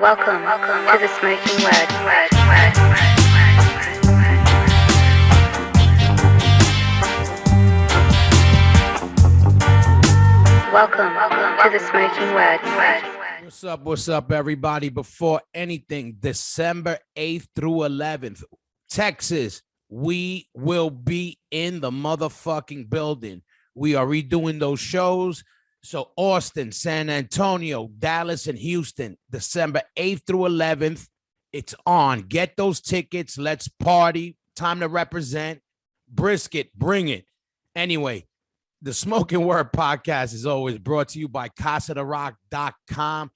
Welcome to the Smoking Word. Welcome to the Smoking Word. What's up, everybody? Before anything, December 8th through 11th, Texas, we will be in the motherfucking building. We are redoing those shows. So Austin, San Antonio, Dallas, and Houston, December 8th through 11th, it's on. Get those tickets. Let's party. Time to represent. Brisket, bring it. Anyway, the Smoking Word podcast is always brought to you by CasaDeRock.com.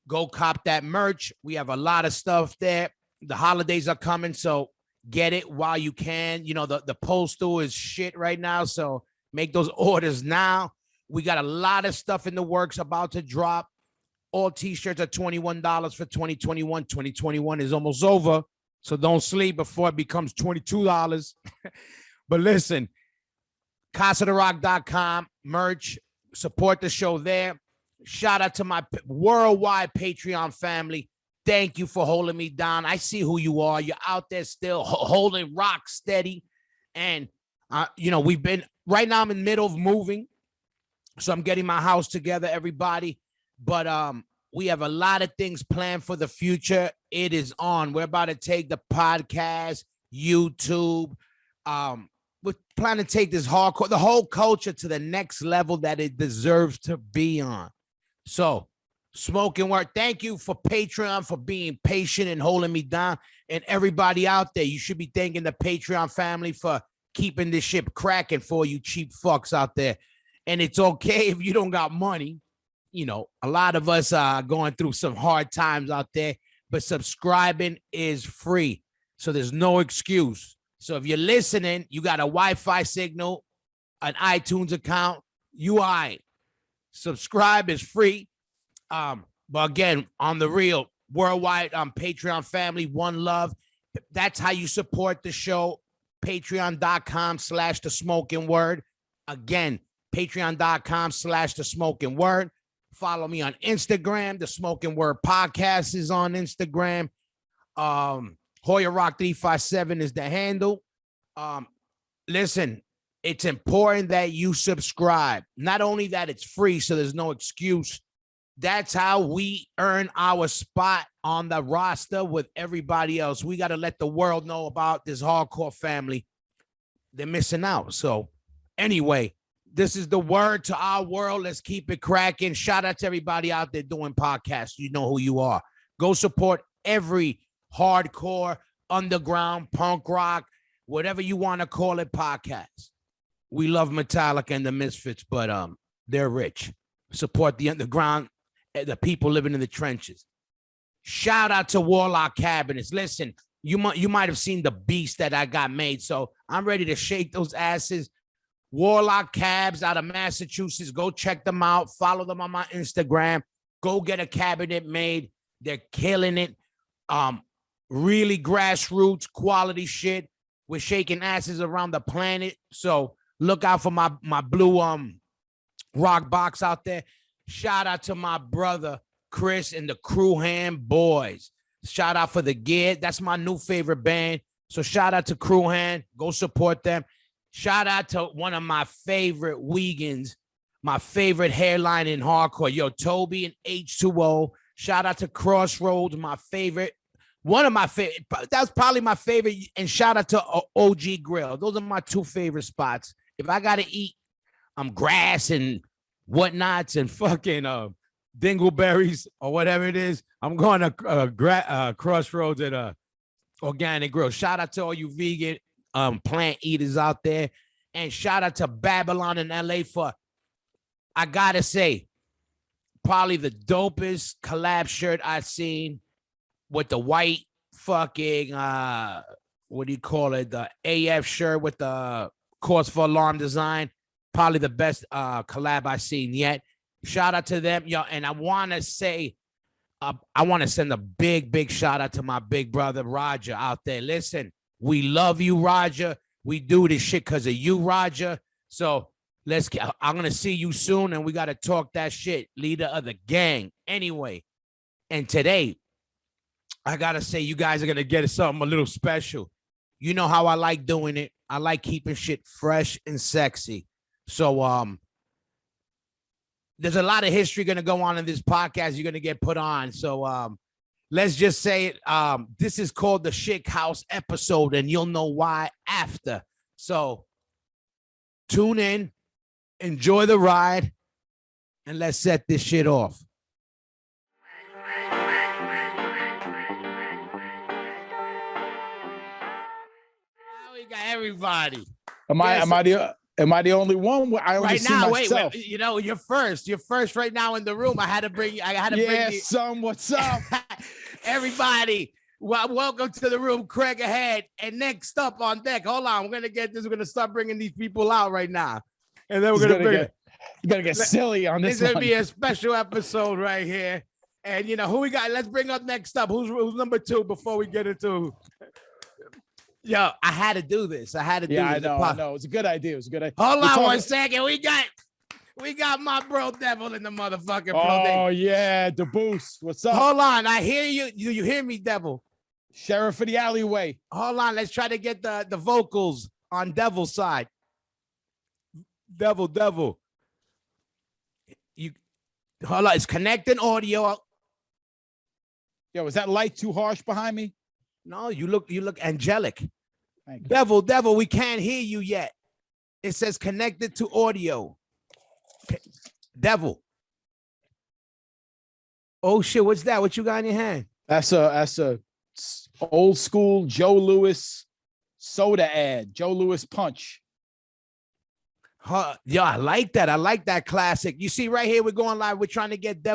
Go cop that merch. We have a lot of stuff there. The holidays are coming, so get it while you can. You know, the postal is shit right now, so make those orders now. We got a lot of stuff in the works about to drop. All t-shirts are $21 for 2021. 2021 is almost over, so don't sleep before it becomes $22. But listen, CasaDeRock.com, merch, support the show there. Shout out to my worldwide Patreon family. Thank you for holding me down. I see who you are. You're out there still holding rock steady. And, we've been, right now I'm in the middle of moving. So I'm getting my house together, everybody. But we have a lot of things planned for the future. It is on. We're about to take the podcast, YouTube. We're planning to take this hardcore, the whole culture to the next level that it deserves to be on. So, Smoking Word, thank you for Patreon for being patient and holding me down. And everybody out there, you should be thanking the Patreon family for keeping this ship cracking for you cheap fucks out there. And it's okay if you don't got money. You know, a lot of us are going through some hard times out there, but subscribing is free. So there's no excuse. So if you're listening, you got a Wi-Fi signal, an iTunes account, subscribe is free. But again, on the real worldwide Patreon family, one love. That's how you support the show. Patreon.com/The Smoking Word. Again, Patreon.com/The Smoking Word. Follow me on Instagram. The Smoking Word Podcast is on Instagram. Hoya Rock 357 is the handle. Listen, it's important that you subscribe. Not only that, it's free, so there's no excuse. That's how we earn our spot on the roster with everybody else. We got to let the world know about this hardcore family. They're missing out. So anyway, this is the word to our world. Let's keep it cracking. Shout out to everybody out there doing podcasts. You know who you are. Go support every hardcore, underground, punk rock, whatever you want to call it, podcast. We love Metallica and the Misfits, but they're rich. Support the underground, the people living in the trenches. Shout out to Warlock Cabinets. Listen, you might have seen the beast that I got made, so I'm ready to shake those asses. Warlock Cabs out of Massachusetts. Go check them out. Follow them on my Instagram. Go get a cabinet made. They're killing it. Really grassroots quality shit. We're shaking asses around the planet. So look out for my blue rock box out there. Shout out to my brother Chris and the Crewhand Boys. Shout out for the gear. That's my new favorite band. So shout out to Crewhand. Go support them. Shout out to one of my favorite Wiegans, my favorite hairline in hardcore. Yo, Toby and H2O. Shout out to Crossroads, my favorite. One of my favorite. That's probably my favorite. And shout out to OG Grill. Those are my two favorite spots. If I got to eat grass and whatnots and fucking dingleberries or whatever it is, I'm going to Crossroads at Organic Grill. Shout out to all you vegan plant eaters out there, and shout out to Babylon in LA for, I gotta say, probably the dopest collab shirt I've seen with the white fucking what do you call it, the AF shirt with the cause for alarm design. Probably the best collab I've seen yet. Shout out to them, yo. And I want to say, I want to send a big shout out to my big brother Roger out there. Listen, we love you, Roger. We do this shit because of you, Roger. So I'm going to see you soon, and we got to talk that shit. Leader of the gang. Anyway, and today I gotta say, you guys are gonna get something a little special. You know how I like doing it. I like keeping shit fresh and sexy. So there's a lot of history gonna go on in this podcast. You're gonna get put on. So let's just say it. This is called the Schickhaus episode, and you'll know why after. So tune in, enjoy the ride, and let's set this shit off. Got everybody. Am I the only one? I only right see now, myself. wait, you know, you're first right now in the room. I had to bring son, what's up? Everybody, welcome to the room. Craig ahead, and next up on deck. Hold on, we're gonna start bringing these people out right now, and then we're gonna get silly on this. This is gonna be a special episode right here. And you know who we got. Let's bring up next up. Who's number 2 before we get into. Yo, I had to do this. I know. It's a good idea. Hold on one second. We got my bro Devil in the motherfucking building. Oh yeah, the boost. What's up? Hold on. I hear you. You hear me, Devil? Sheriff of the alleyway. Hold on. Let's try to get the vocals on Devil's side. Devil. You hold on. It's connecting audio. Yo, is that light too harsh behind me? No, you look angelic. Thank you. Devil, we can't hear you yet. It says connected to audio. Devil. Oh shit, what's that? What you got in your hand? That's a old school Joe Louis soda ad. Joe Louis Punch. Yeah, I like that. I like that classic. You see right here, we're going live. We're trying to get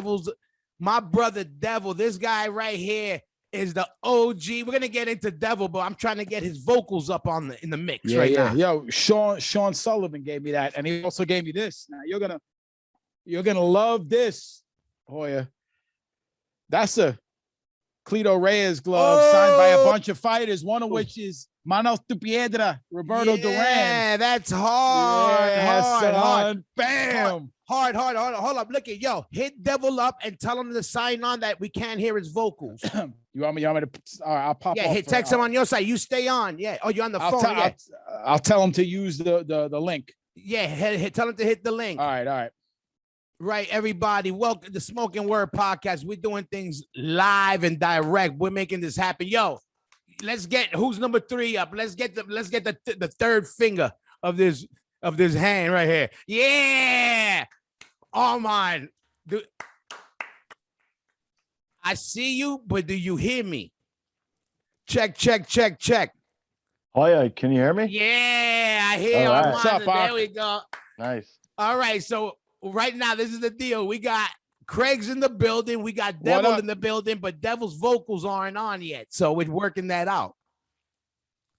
my brother Devil. This guy right here is the OG. We're gonna get into Devil, but I'm trying to get his vocals up in the mix now. Yo, Sean Sullivan gave me that, and he also gave me this. Now you're gonna love this, Hoya. That's a Cleto Reyes glove signed by a bunch of fighters, one of which is Manos de Piedra, Roberto Duran. Yeah, that's hard. Bam. Hard. Hold up. Look at hit Devil up and tell him to sign on that we can't hear his vocals. You want me to? All right, I'll pop. Yeah, text him on your side. You stay on. Yeah. Oh, you're on the phone. I'll tell him to use the link. Yeah, tell him to hit the link. All right. Right, everybody. Welcome to the Smoking Word Podcast. We're doing things live and direct. We're making this happen. Yo, let's get who's number 3 up. Let's get the third finger of this hand right here. Yeah. Armand. I see you, but do you hear me? Check. Oh yeah, can you hear me? Yeah, I hear right. Armand. What's up, There we go. Nice. All right, so right now, this is the deal. We got Craig's in the building. We got Devil in the building, but Devil's vocals aren't on yet. So we're working that out.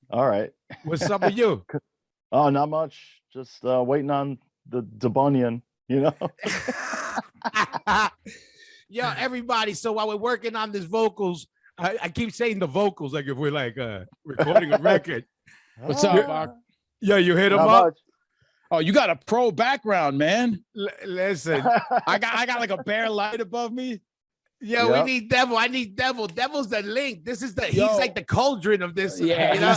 All right. What's up with you? Oh, not much. Just waiting on the Bunyan, you know? Yo, everybody. So while we're working on this vocals, I keep saying the vocals like if we're like recording a record. What's up, Mark? Yo, you hit him Not up? much. Oh, you got a pro background, man. Listen, I got like a bare light above me. Yeah, Yep. we need Devil. I need Devil. Devil's the link. He's like the cauldron of this. Yeah, you know?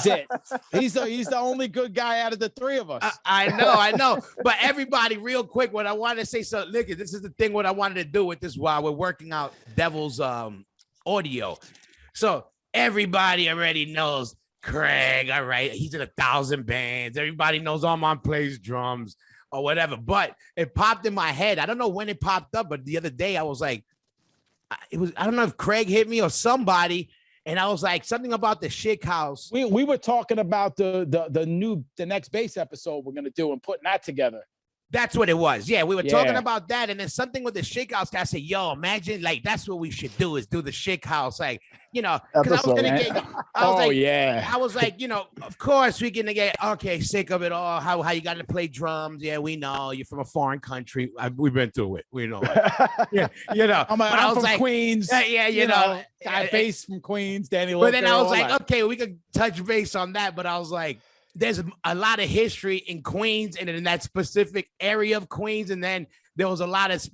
he's it. He's the only good guy out of the 3 of us. I know. But everybody, real quick, what I want to say, so look, this is the thing. What I wanted to do with this while we're working out Devil's audio. So everybody already knows Craig. All right, he's in 1,000 bands. Everybody knows Armand plays drums or whatever. But it popped in my head. I don't know when it popped up, but the other day I was like, I don't know if Craig hit me or somebody, and I was like something about the Schickhaus. We were talking about the next bass episode we're gonna do and putting that together. That's what it was. Yeah, we were talking about that, and then something with the Schickhaus. I said, "Yo, imagine like that's what we should do is do the Schickhaus, like because I was gonna get. I was like, of course we're gonna get sick of it all. How you got to play drums? Yeah, we know you're from a foreign country. We've been through it. We know. Yeah, I'm from Queens. Yeah, got bass from Queens. Danny. But then I was like, okay, we could touch base on that. But I was like, there's a lot of history in Queens and in that specific area of Queens. And then there was a lot of,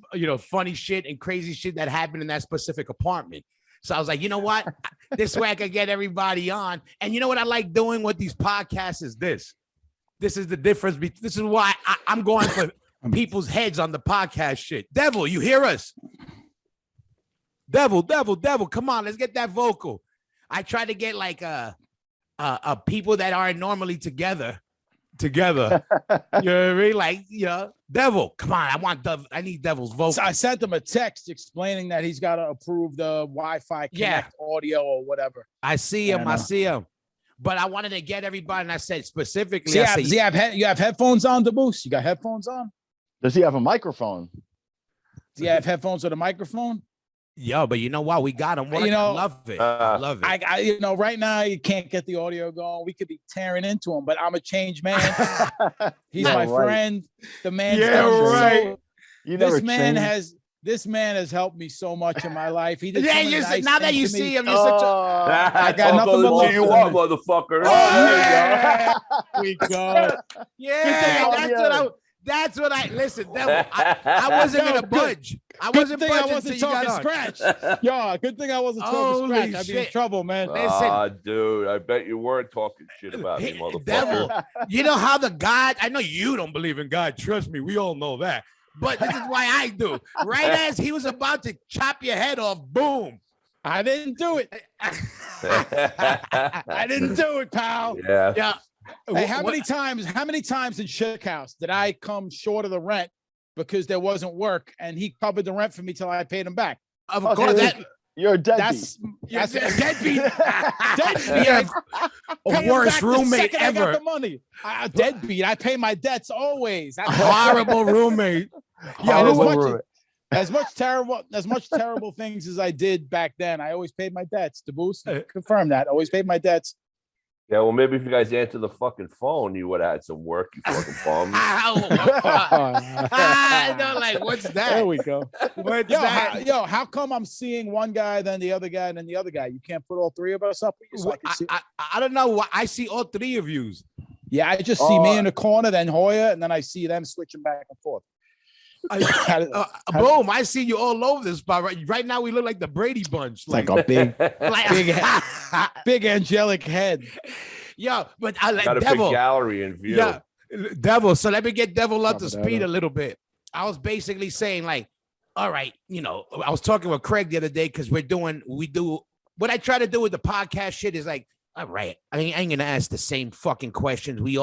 funny shit and crazy shit that happened in that specific apartment. So I was like, you know what? This way I could get everybody on. And you know what I like doing with these podcasts is this. This is the difference. This is why I'm going for people's heads on the podcast shit. Devil, you hear us? Devil, come on, let's get that vocal. I try to get like people that aren't normally together. You know what I mean? Like, Devil, come on, I need Devil's vocal. So I sent him a text explaining that he's got to approve the Wi-Fi connect audio or whatever. I see him. But I wanted to get everybody, and I said specifically, you have headphones on, Debus? You got headphones on? Does he have a microphone? Do you have headphones with a microphone? Yo, but you know what? We got him. I love it. I love it. I right now you can't get the audio going. We could be tearing into him, but I'm a changed man. He's my friend. The man. Right. This man has helped me so much in my life. He did now that you see him, you're such a. I got nothing but love you up, motherfucker. Yeah. We go. Yeah, that's what I listen. Devil, I wasn't gonna budge. I wasn't talking scratch. Yo, good thing I wasn't talking scratch. I'd be in trouble, man. Listen, dude, I bet you weren't talking shit about me, motherfucker. Devil, you know how the God? I know you don't believe in God. Trust me, we all know that. But this is why I do. Right as he was about to chop your head off, boom. I didn't do it. I didn't do it, pal. Yeah. Hey, how many times in Schickhaus did I come short of the rent because there wasn't work and he covered the rent for me till I paid him back? Of course, you're a deadbeat. That's a deadbeat. Deadbeat. Worst roommate ever. I got the money. Deadbeat. I pay my debts always. Horrible roommate. As much terrible things as I did back then, I always paid my debts. To boost, confirm that. Always paid my debts. Yeah, well, maybe if you guys answered the fucking phone, you would have had some work, you fucking bum. I know, like, what's that? There we go. What's that? How come I'm seeing one guy, then the other guy, and then the other guy? You can't put all three of us up? I don't know. I see all three of yous. Yeah, I just see me in the corner, then Hoya, and then I see them switching back and forth. Boom! I see you all over this spot. Right now, we look like the Brady Bunch. Like a big angelic head. Yo, but I like got a Devil. big gallery in view. Yeah, Devil. So let me get Devil up to speed a little bit. I was basically saying, like, all right, I was talking with Craig the other day because we do what I try to do with the podcast shit is like, all right, I ain't gonna ask the same fucking questions we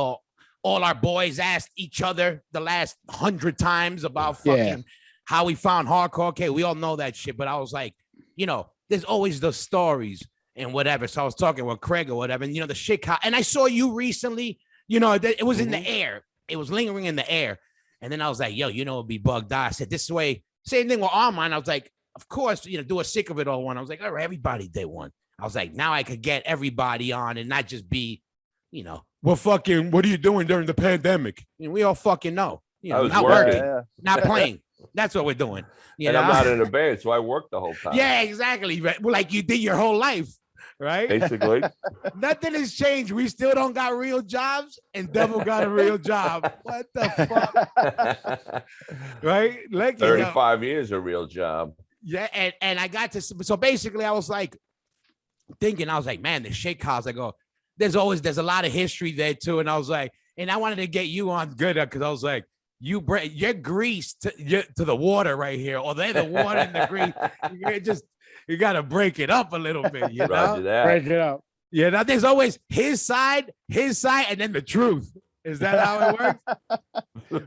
all our boys asked each other the last 100 times about fucking how we found hardcore. Okay, we all know that shit, but I was like, there's always the stories and whatever. So I was talking with Craig or whatever, and the Schickhaus. And I saw you recently, it was in the air. It was lingering in the air. And then I was like, yo, it'd be bugged out. I said, this way, same thing with Armand. I was like, of course, do a Sick of It All one. I was like, all right, everybody did one. I was like, now I could get everybody on and not just be, what are you doing during the pandemic? We all fucking know. Not working, not playing. That's what we're doing. I'm not in a band, so I work the whole time. Yeah, exactly. Right. Well, like you did your whole life, right? Basically. Nothing has changed. We still don't got real jobs, and Devil got a real job. What the fuck? Right? Like 35 years a real job. Yeah, and I got to so basically I was like thinking, I was like, man, the Schickhaus. I go, there's a lot of history there too. And I was like, and I wanted to get you on good because I was like, you're grease to the water right here, or they're the water and the grease. You got to break it up a little bit, Roger that. Break it up. Yeah, now there's always his side, and then the truth. Is that how it works?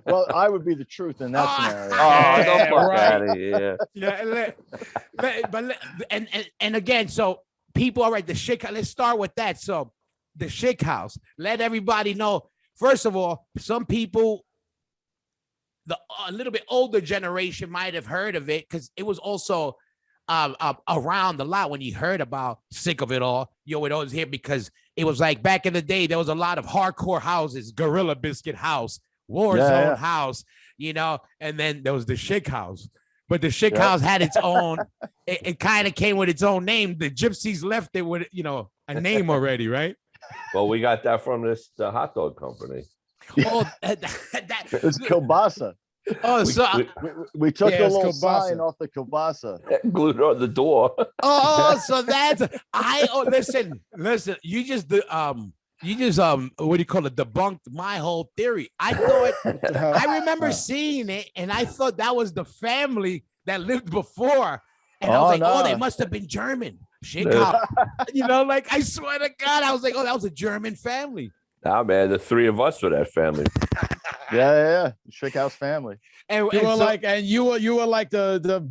Well, I would be the truth in that scenario. Don't fuck out of here. Yeah, but and again, so people, all right, the Schickhaus. Let's start with that. So the Schickhaus. Let everybody know. First of all, some people, a little bit older generation might have heard of it because it was also around a lot when you heard about Sick of It All. You would always hear because it was like back in the day, there was a lot of hardcore houses, Gorilla Biscuit House, Warzone House, and then there was the Schickhaus. But the Schickhaus had its own, it kind of came with its own name. The Gypsies left it with, a name already, right? Well, we got that from the hot dog company. Oh, It's kielbasa. Oh, so We took Yeah, the it's little kielbasa. sign off the kielbasa. glued on the door. so that's listen. You just what do you call it? Debunked my whole theory. I thought I remember seeing it, and I thought that was the family that lived before, and I was like, no. oh, they must have been German. Schickhaus. Like I swear to God, I was like, oh, that was a German family. Nah, man, the three of us were that family. Yeah. Schickhaus family. And You were so- like, and you were like the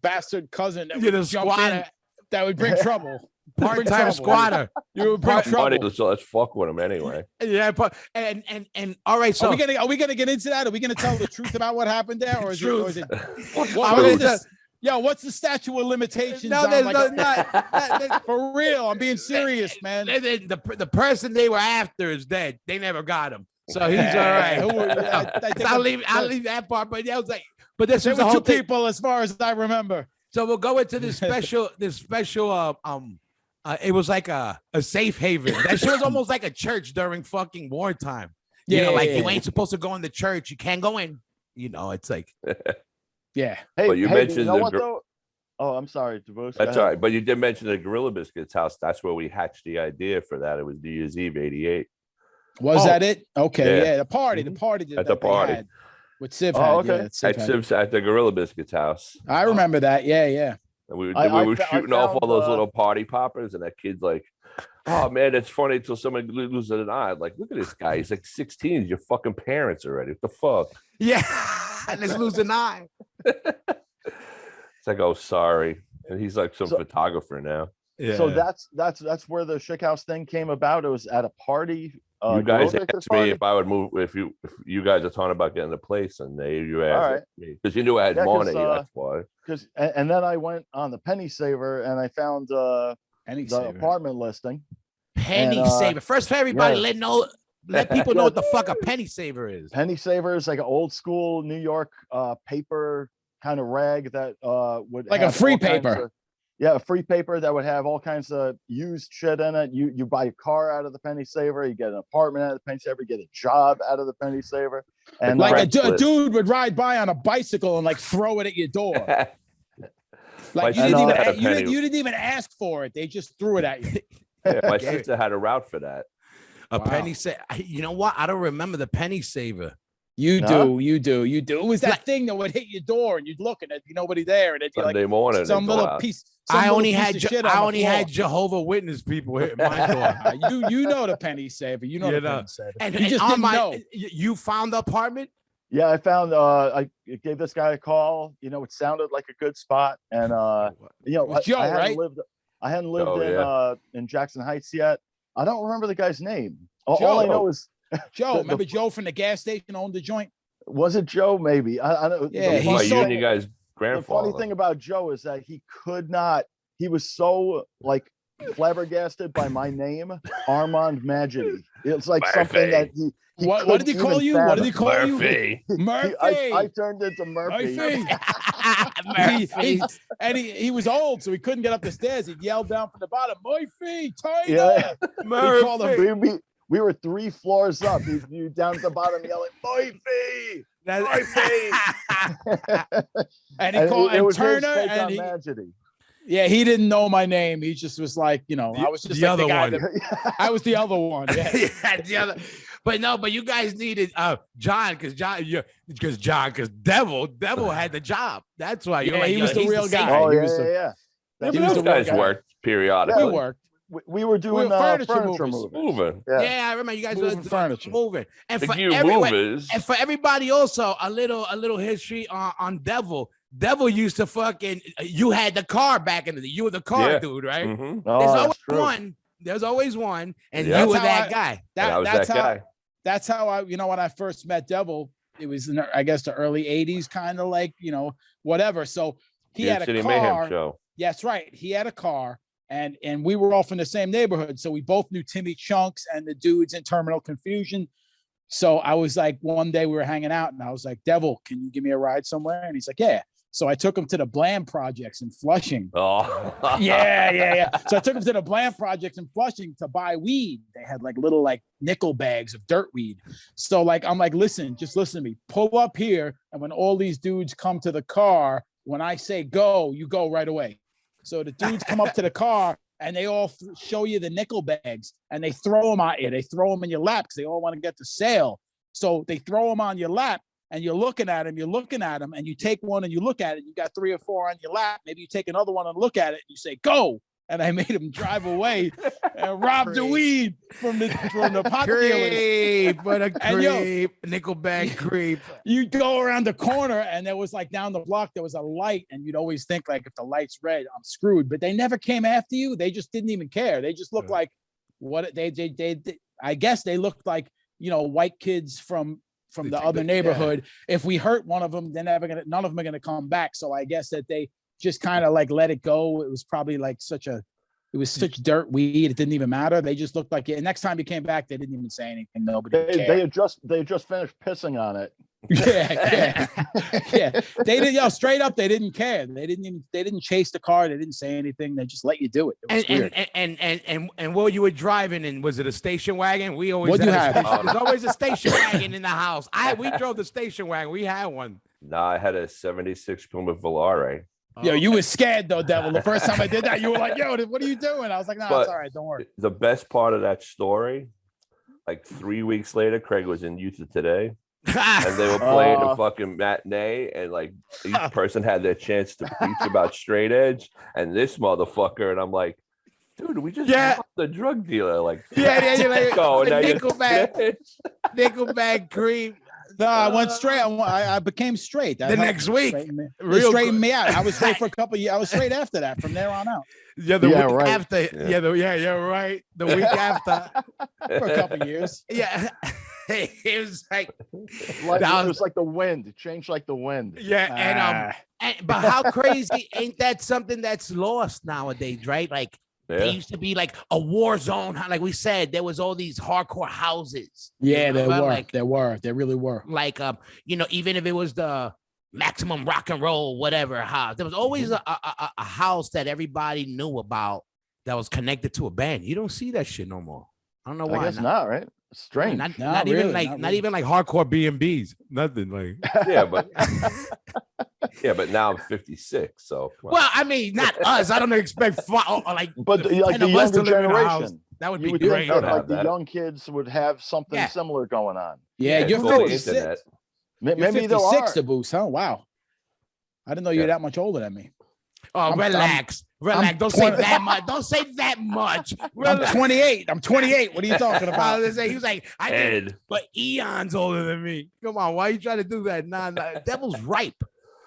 bastard cousin that You're would the jump in, squatter. that would bring trouble. part-time squatter. You would bring Money, trouble. so let's fuck with him anyway. Yeah, and all right. So Are we gonna get into that? Are we gonna tell the truth about what happened there, or is Truth. it? I'm What gonna is just- this? Yo, what's the statute of limitations? No, on, there's like, not. for real. I'm being serious, man. The person they were after is dead. They never got him, so he's all right. I think I'll leave that part. But yeah, I was like, but this there was the were whole two thing. people, as far as I remember. So we'll go into this special. It was like a safe haven. That shit was almost like a church during fucking wartime. You know, like you ain't supposed to go in the church. You can't go in. It's like. Yeah. Hey, But you hey, mentioned you know the what gr- though? Oh, I'm sorry, DeVos. That's all right. But you did mention the Gorilla Biscuits house. That's where we hatched the idea for that. It was New Year's Eve '88. Was that it? Okay. Yeah. Yeah. The party. The party. At the that they party. had with Civ. Oh, had, okay. yeah, Civ At had. Siv's at the Gorilla Biscuits house. I remember that. Yeah. And we I were fa- I shooting off all found, those little party poppers, and that kid's like, "Oh man, it's funny until someone loses an eye." Like, look at this guy. He's like 16. He's your fucking parents already. What the fuck? Yeah, and let's lose an eye. It's like, oh, sorry. And he's like some photographer now. Yeah. So that's where the Schickhaus thing came about. It was at a party. You guys Gorilla Biscuits asked me party? if I would move if you guys are talking about getting a place, and you asked right. me because you knew I had Yeah, 'cause, money. That's why. And then I went on the Penny Saver and I found Any the apartment listing. Penny And, saver. First for everybody, yeah. let people know what the fuck a penny saver is. Penny Saver is like an old school New York paper kind of rag that would Like a have free all kinds paper. a free paper that would have all kinds of used shit in it. You buy a car out of the Penny Saver, you get an apartment out of the Penny Saver, you get a job out of the Penny Saver, and Like a Craigslist. dude would ride by on a bicycle and like throw it at your door. Like My you sister didn't, had a even, penny. you didn't even ask for it. They just threw it at you. Yeah, my sister had a route for that. A Wow. penny saver. You know what? I don't remember the penny saver. You No? do. It was that thing that would hit your door and you'd look and there'd be nobody there. And it'd be Sunday like morning. some they'd go little out. piece. I only had had Jehovah Witness people hitting my door. you know the penny saver. You know You the know. penny saver. And, You just on didn't my, know. you found the apartment? yeah, I found I gave this guy a call. It sounded like a good spot, and It was Joe, I hadn't right? lived Oh, in Jackson Heights yet. I don't remember the guy's name. All Joe. I know is Joe, the- remember Joe from the gas station owned the joint? was it Joe? Maybe I don't. Yeah, the he's My funny so- you thing- and you guys the grandfather. funny thing about Joe is that he could not. He was so like flabbergasted by my name, Armand Magedy. It's like something that he What did he couldn't call even you? What did he fathom. call Murphy. you? Murphy. I turned into Murphy. Murphy. He was old, so he couldn't get up the stairs. He'd yell down from the bottom, Murphy, Tiger. Yeah, He called him. we were 3 floors up. You down at the bottom yelling, Murphy, Murphy. And he And called it and was his Turner, take and on he, Magedy. yeah, he didn't know my name. He just was like, I was just the like the other guy one. that- I was the other one. Yeah. Yeah, the other. But you guys needed John because Devil had the job. That's why you're Yeah, like, he was the he's real safe. guy. Oh He yeah, was the- yeah. He That's was You the what- guys guy. worked periodically. We worked. we were doing were furniture furniture movers. movers. Moving. Yeah, I remember you guys Moving were furniture. moving. And The for new everyone, movers. and for everybody also a little history on Devil. Devil used to fucking you had the car back in the day. You were the car Yeah. dude, right? Mhm. Oh, There's that's always true. one. There's always one, and Yeah. you were That's how that guy. And I was That's that how. guy. That's how I, when I first met Devil, it was in, I guess, the early 80s, kind of like, whatever. So he New had a City car. Mayhem show. That's right. He had a car, and we were all from the same neighborhood. So we both knew Timmy Chunks and the dudes in Terminal Confusion. So I was like, one day we were hanging out, and I was like, Devil, can you give me a ride somewhere? And he's like, yeah. So I took him to the Bland Projects in Flushing. Oh, Yeah. So I took him to the Bland Projects in Flushing to buy weed. They had like little like nickel bags of dirt weed. So like I'm like, listen, just listen to me. Pull up here, and when all these dudes come to the car, when I say go, you go right away. So the dudes come up to the car, and they all show you the nickel bags, and they throw them at you. They throw them in your lap because they all want to get the sale. So they throw them on your lap, and you're looking at them, and you take one and you look at it. You got 3 or 4 on your lap. Maybe you take another one and look at it, and you say, go. And I made him drive away and rob the weed from the pot dealers. Creep, what a creep, nickel bag creep. You go around the corner, and there was like down the block, there was a light, and you'd always think like, if the light's red, I'm screwed. But they never came after you. They just didn't even care. They just looked like what they I guess they looked like, white kids from the other neighborhood. Yeah. If we hurt one of them, none of them are gonna come back. So I guess that they just kind of like let it go. It was probably like such dirt weed. It didn't even matter. They just looked like it. And next time he came back, they didn't even say anything. Nobody cared. They had just finished pissing on it. Yeah. They didn't, straight up. They didn't care. They didn't chase the car. They didn't say anything. They just let you do it. It was weird. And what you were driving in, was it a station wagon? We always What'd you have? There's always a station wagon in the house. We drove the station wagon. We had one. No, I had a 76 Plymouth Volare. Yo, you were scared though, Devil. The first time I did that, you were like, yo, what are you doing? I was like, no, it's all right. Don't worry. The best part of that story, like 3 weeks later, Craig was in Utah Today. And they were playing the fucking matinee, and like each person had their chance to preach about straight edge, and this motherfucker, and I'm like, dude, we just robbed the drug dealer. Like, you're like, go, nickel bag creep. No, I went straight. I became straight. The next week, they straightened me out. I was straight for a couple of years. I was straight after that. From there on out. Yeah, the week after. You're right. The week after. For a couple of years. Yeah. It was like it was like the wind. It changed like the wind. Yeah, but how crazy ain't that something that's lost nowadays, right? Like they used to be like a war zone. Like we said, there was all these hardcore houses. Yeah, there really were. Like even if it was the maximum rock and roll, whatever house, there was always a house that everybody knew about that was connected to a band. You don't see that shit no more. I don't know why. I guess not, right? Strange. Not even like hardcore B&Bs. Nothing like. But now I'm 56. So well, I mean, not us. I don't expect but the younger generation. That would be great. Like the young kids would have something similar going on. Yeah, you're 56. Maybe you're 56 to boost, huh? Wow. I didn't know you were that much older than me. Oh, relax. Don't say that much. Don't say that much. I'm 28. What are you talking about? He was like, I did, but eons older than me. Come on, why are you trying to do that? Nah, Devil's ripe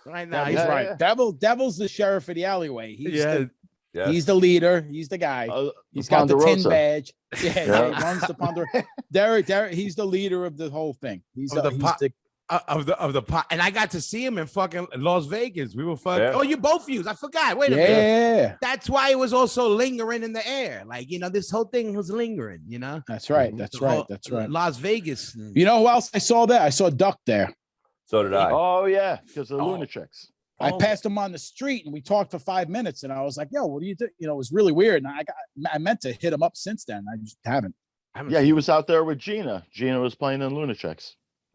right now. He's right. Yeah. Devil's the sheriff of the alleyway. He's the leader. He's the guy. He's got the tin badge. Yeah, he runs the Ponderosa. Derek, he's the leader of the whole thing. He's the pot, and I got to see him in fucking Las Vegas. We were fucking. Yeah. Oh, you both used. I forgot. Wait a minute. Yeah, that's why it was also lingering in the air. Like this whole thing was lingering. That's right. That's right. Las Vegas. You know who else I saw there? I saw Duck there. So did I. Oh yeah, because of the Lunatics. I passed him on the street, and we talked for 5 minutes. And I was like, "Yo, what do you do?" It was really weird. And I meant to hit him up since then. I just haven't. He was out there with Gina. Gina was playing in Lunatics.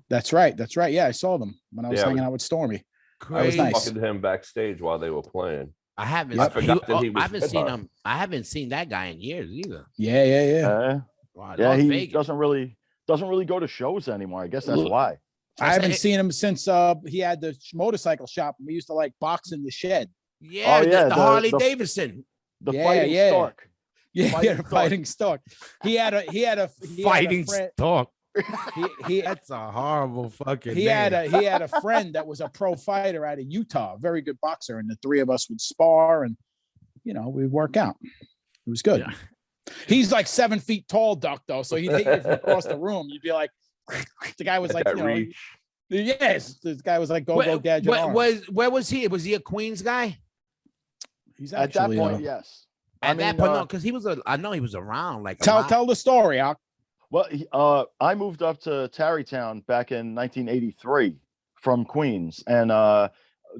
That's right. Yeah, I saw them when I was hanging out with Stormy. I was talking to him backstage while they were playing. I haven't. I forgot that he was. I haven't seen him. I haven't seen that guy in years either. Yeah. Wow, he doesn't really go to shows anymore. I guess that's why. I haven't seen him since he had the motorcycle shop. We used to like box in the shed. Yeah, the Harley Davidson. The fighting stork. Yeah, the fighting stork. He had a fighting stork. That's a horrible fucking name. He had a friend that was a pro fighter out of Utah, a very good boxer, and the three of us would spar and we'd work out. It was good. Yeah. He's like 7 feet tall, Duck, though, so he'd hit you from across the room. You'd be like, the guy was like, yes, this guy was like, go gadget. Where was he? Was he a Queens guy? He's actually, at that point, yes. At that point, no, because I know he was around. Like, tell the story, Al. Well, I moved up to Tarrytown back in 1983 from Queens, and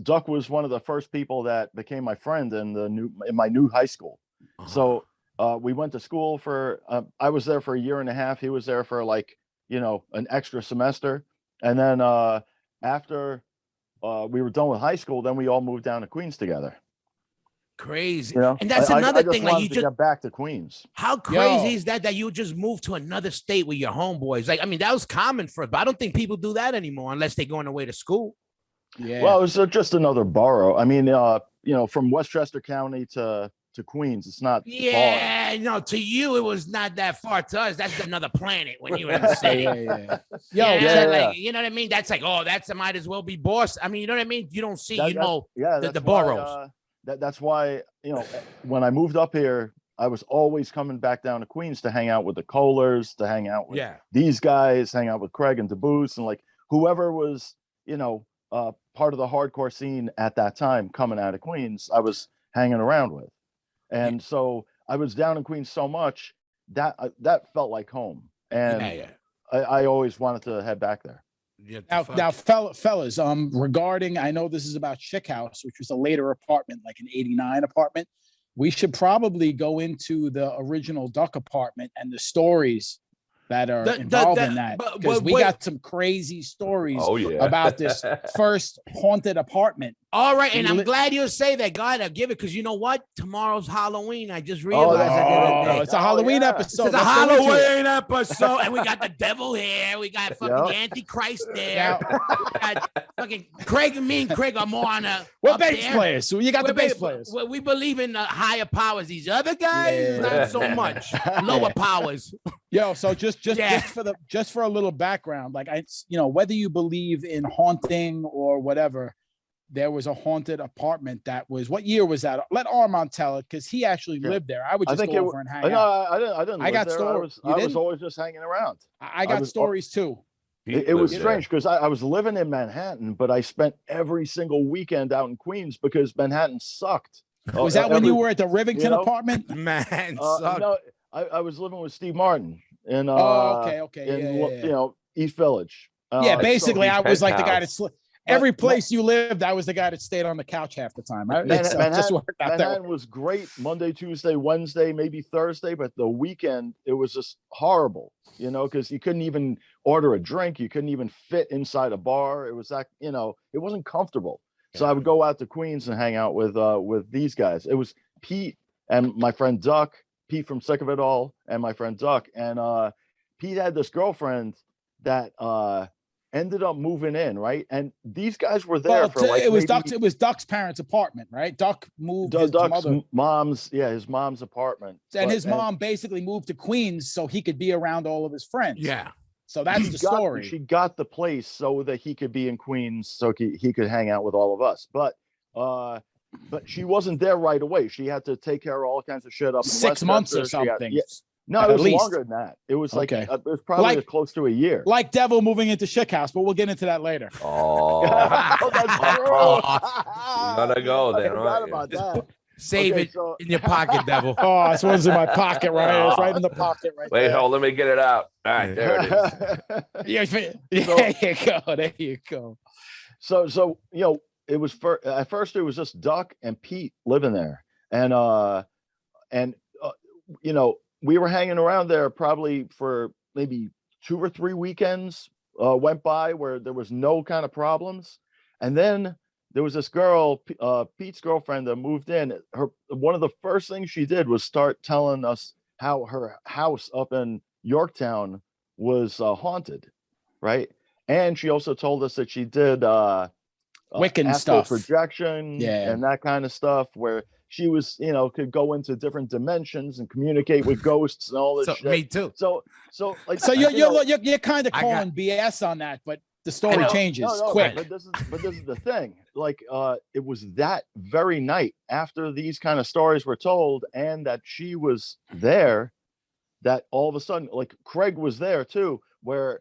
Duck was one of the first people that became my friend in my new high school. So we went to school for. I was there for a year and a half. He was there for like an extra semester, and then after we were done with high school, then we all moved down to Queens together. Crazy. And that's another thing. Like you just get back to Queens. How crazy is that you just moved to another state with your homeboys? Like, I mean, that was common for us, but I don't think people do that anymore unless they're going away to school. Yeah. Well, it was just another borough. I mean, from Westchester County to Queens, it's not far. No, to you it was not that far. To us, that's another planet when you're in the city. Yeah. You know what I mean? That's like, that might as well be Boston. I mean, you know what I mean? You don't see, the boroughs. That's why, when I moved up here, I was always coming back down to Queens to hang out with the Kohlers, to hang out with these guys, hang out with Craig and DeBoots, and like whoever was, part of the hardcore scene at that time coming out of Queens, I was hanging around with. And so I was down in Queens so much that felt like home. And I always wanted to head back there. Now, fellas, regarding, I know this is about Schickhaus, which was a later apartment, like an 89 apartment. We should probably go into the original Duck apartment and the stories that are involved in that, because we got some crazy stories about this first haunted apartment. All right, and I'm glad you say that. God, I'll give it, because you know what? Tomorrow's Halloween. I just realized it's a Halloween episode. It's a Halloween episode, and we got the devil here. We got fucking the Antichrist there. We got fucking Craig. And me and Craig are more on a. We're bass players. So you got the bass players. We believe in the higher powers. These other guys, not so much. Lower powers. Yo, so just for a little background, like whether you believe in haunting or whatever, there was a haunted apartment that was, what year was that? Let Armand tell it, because he actually lived there. I would just go over and hang out. I didn't. I got stories. I was always just hanging around. I got stories too. It was strange because I was living in Manhattan, but I spent every single weekend out in Queens because Manhattan sucked. Was that when you were at the Rivington apartment? Man, sucked. No, I was living with Steve Martin in East Village. Basically, I was like the guy that every place you lived, I was the guy that stayed on the couch half the time. Manhattan was great Monday, Tuesday, Wednesday, maybe Thursday, but the weekend it was just horrible, because you couldn't even order a drink, you couldn't even fit inside a bar. It was it wasn't comfortable. So I would go out to Queens and hang out with these guys. It was Pete and my friend Duck, Pete from Sick of It All, and my friend Duck. And Pete had this girlfriend that ended up moving in, right? And these guys were there it was Duck's parents' apartment, right? Duck moved Duck's mom's apartment. And his mom basically moved to Queens so he could be around all of his friends. Yeah. So that's the story. She got the place so that he could be in Queens, so he could hang out with all of us. But she wasn't there right away. She had to take care of all kinds of shit up in 6 months or something. No, it was longer than that. It was like it was probably close to a year. Like Devil moving into Schickhaus, but we'll get into that later. Oh, that's true. Gotta go there. I forgot about that. Save it in your pocket, Devil. Oh, this one's in my pocket, right? It's right in the pocket, right Wait, there. hold, let me get it out. All right, there it is. There you go. So it was at first it was just Duck and Pete living there, and we were hanging around there probably for maybe 2 or 3 weekends went by where there was no kind of problems, and then there was this girl, Pete's girlfriend, that moved in. One of the first things she did was start telling us how her house up in Yorktown was haunted, right? And she also told us that she did Wiccan stuff, projection, and that kind of stuff, where she was, could go into different dimensions and communicate with ghosts and all this shit. Me too. So you're kind of calling BS on that, but the story changes quick. But this is the thing. Like, it was that very night after these kind of stories were told, and that she was there, that all of a sudden, like, Craig was there too, where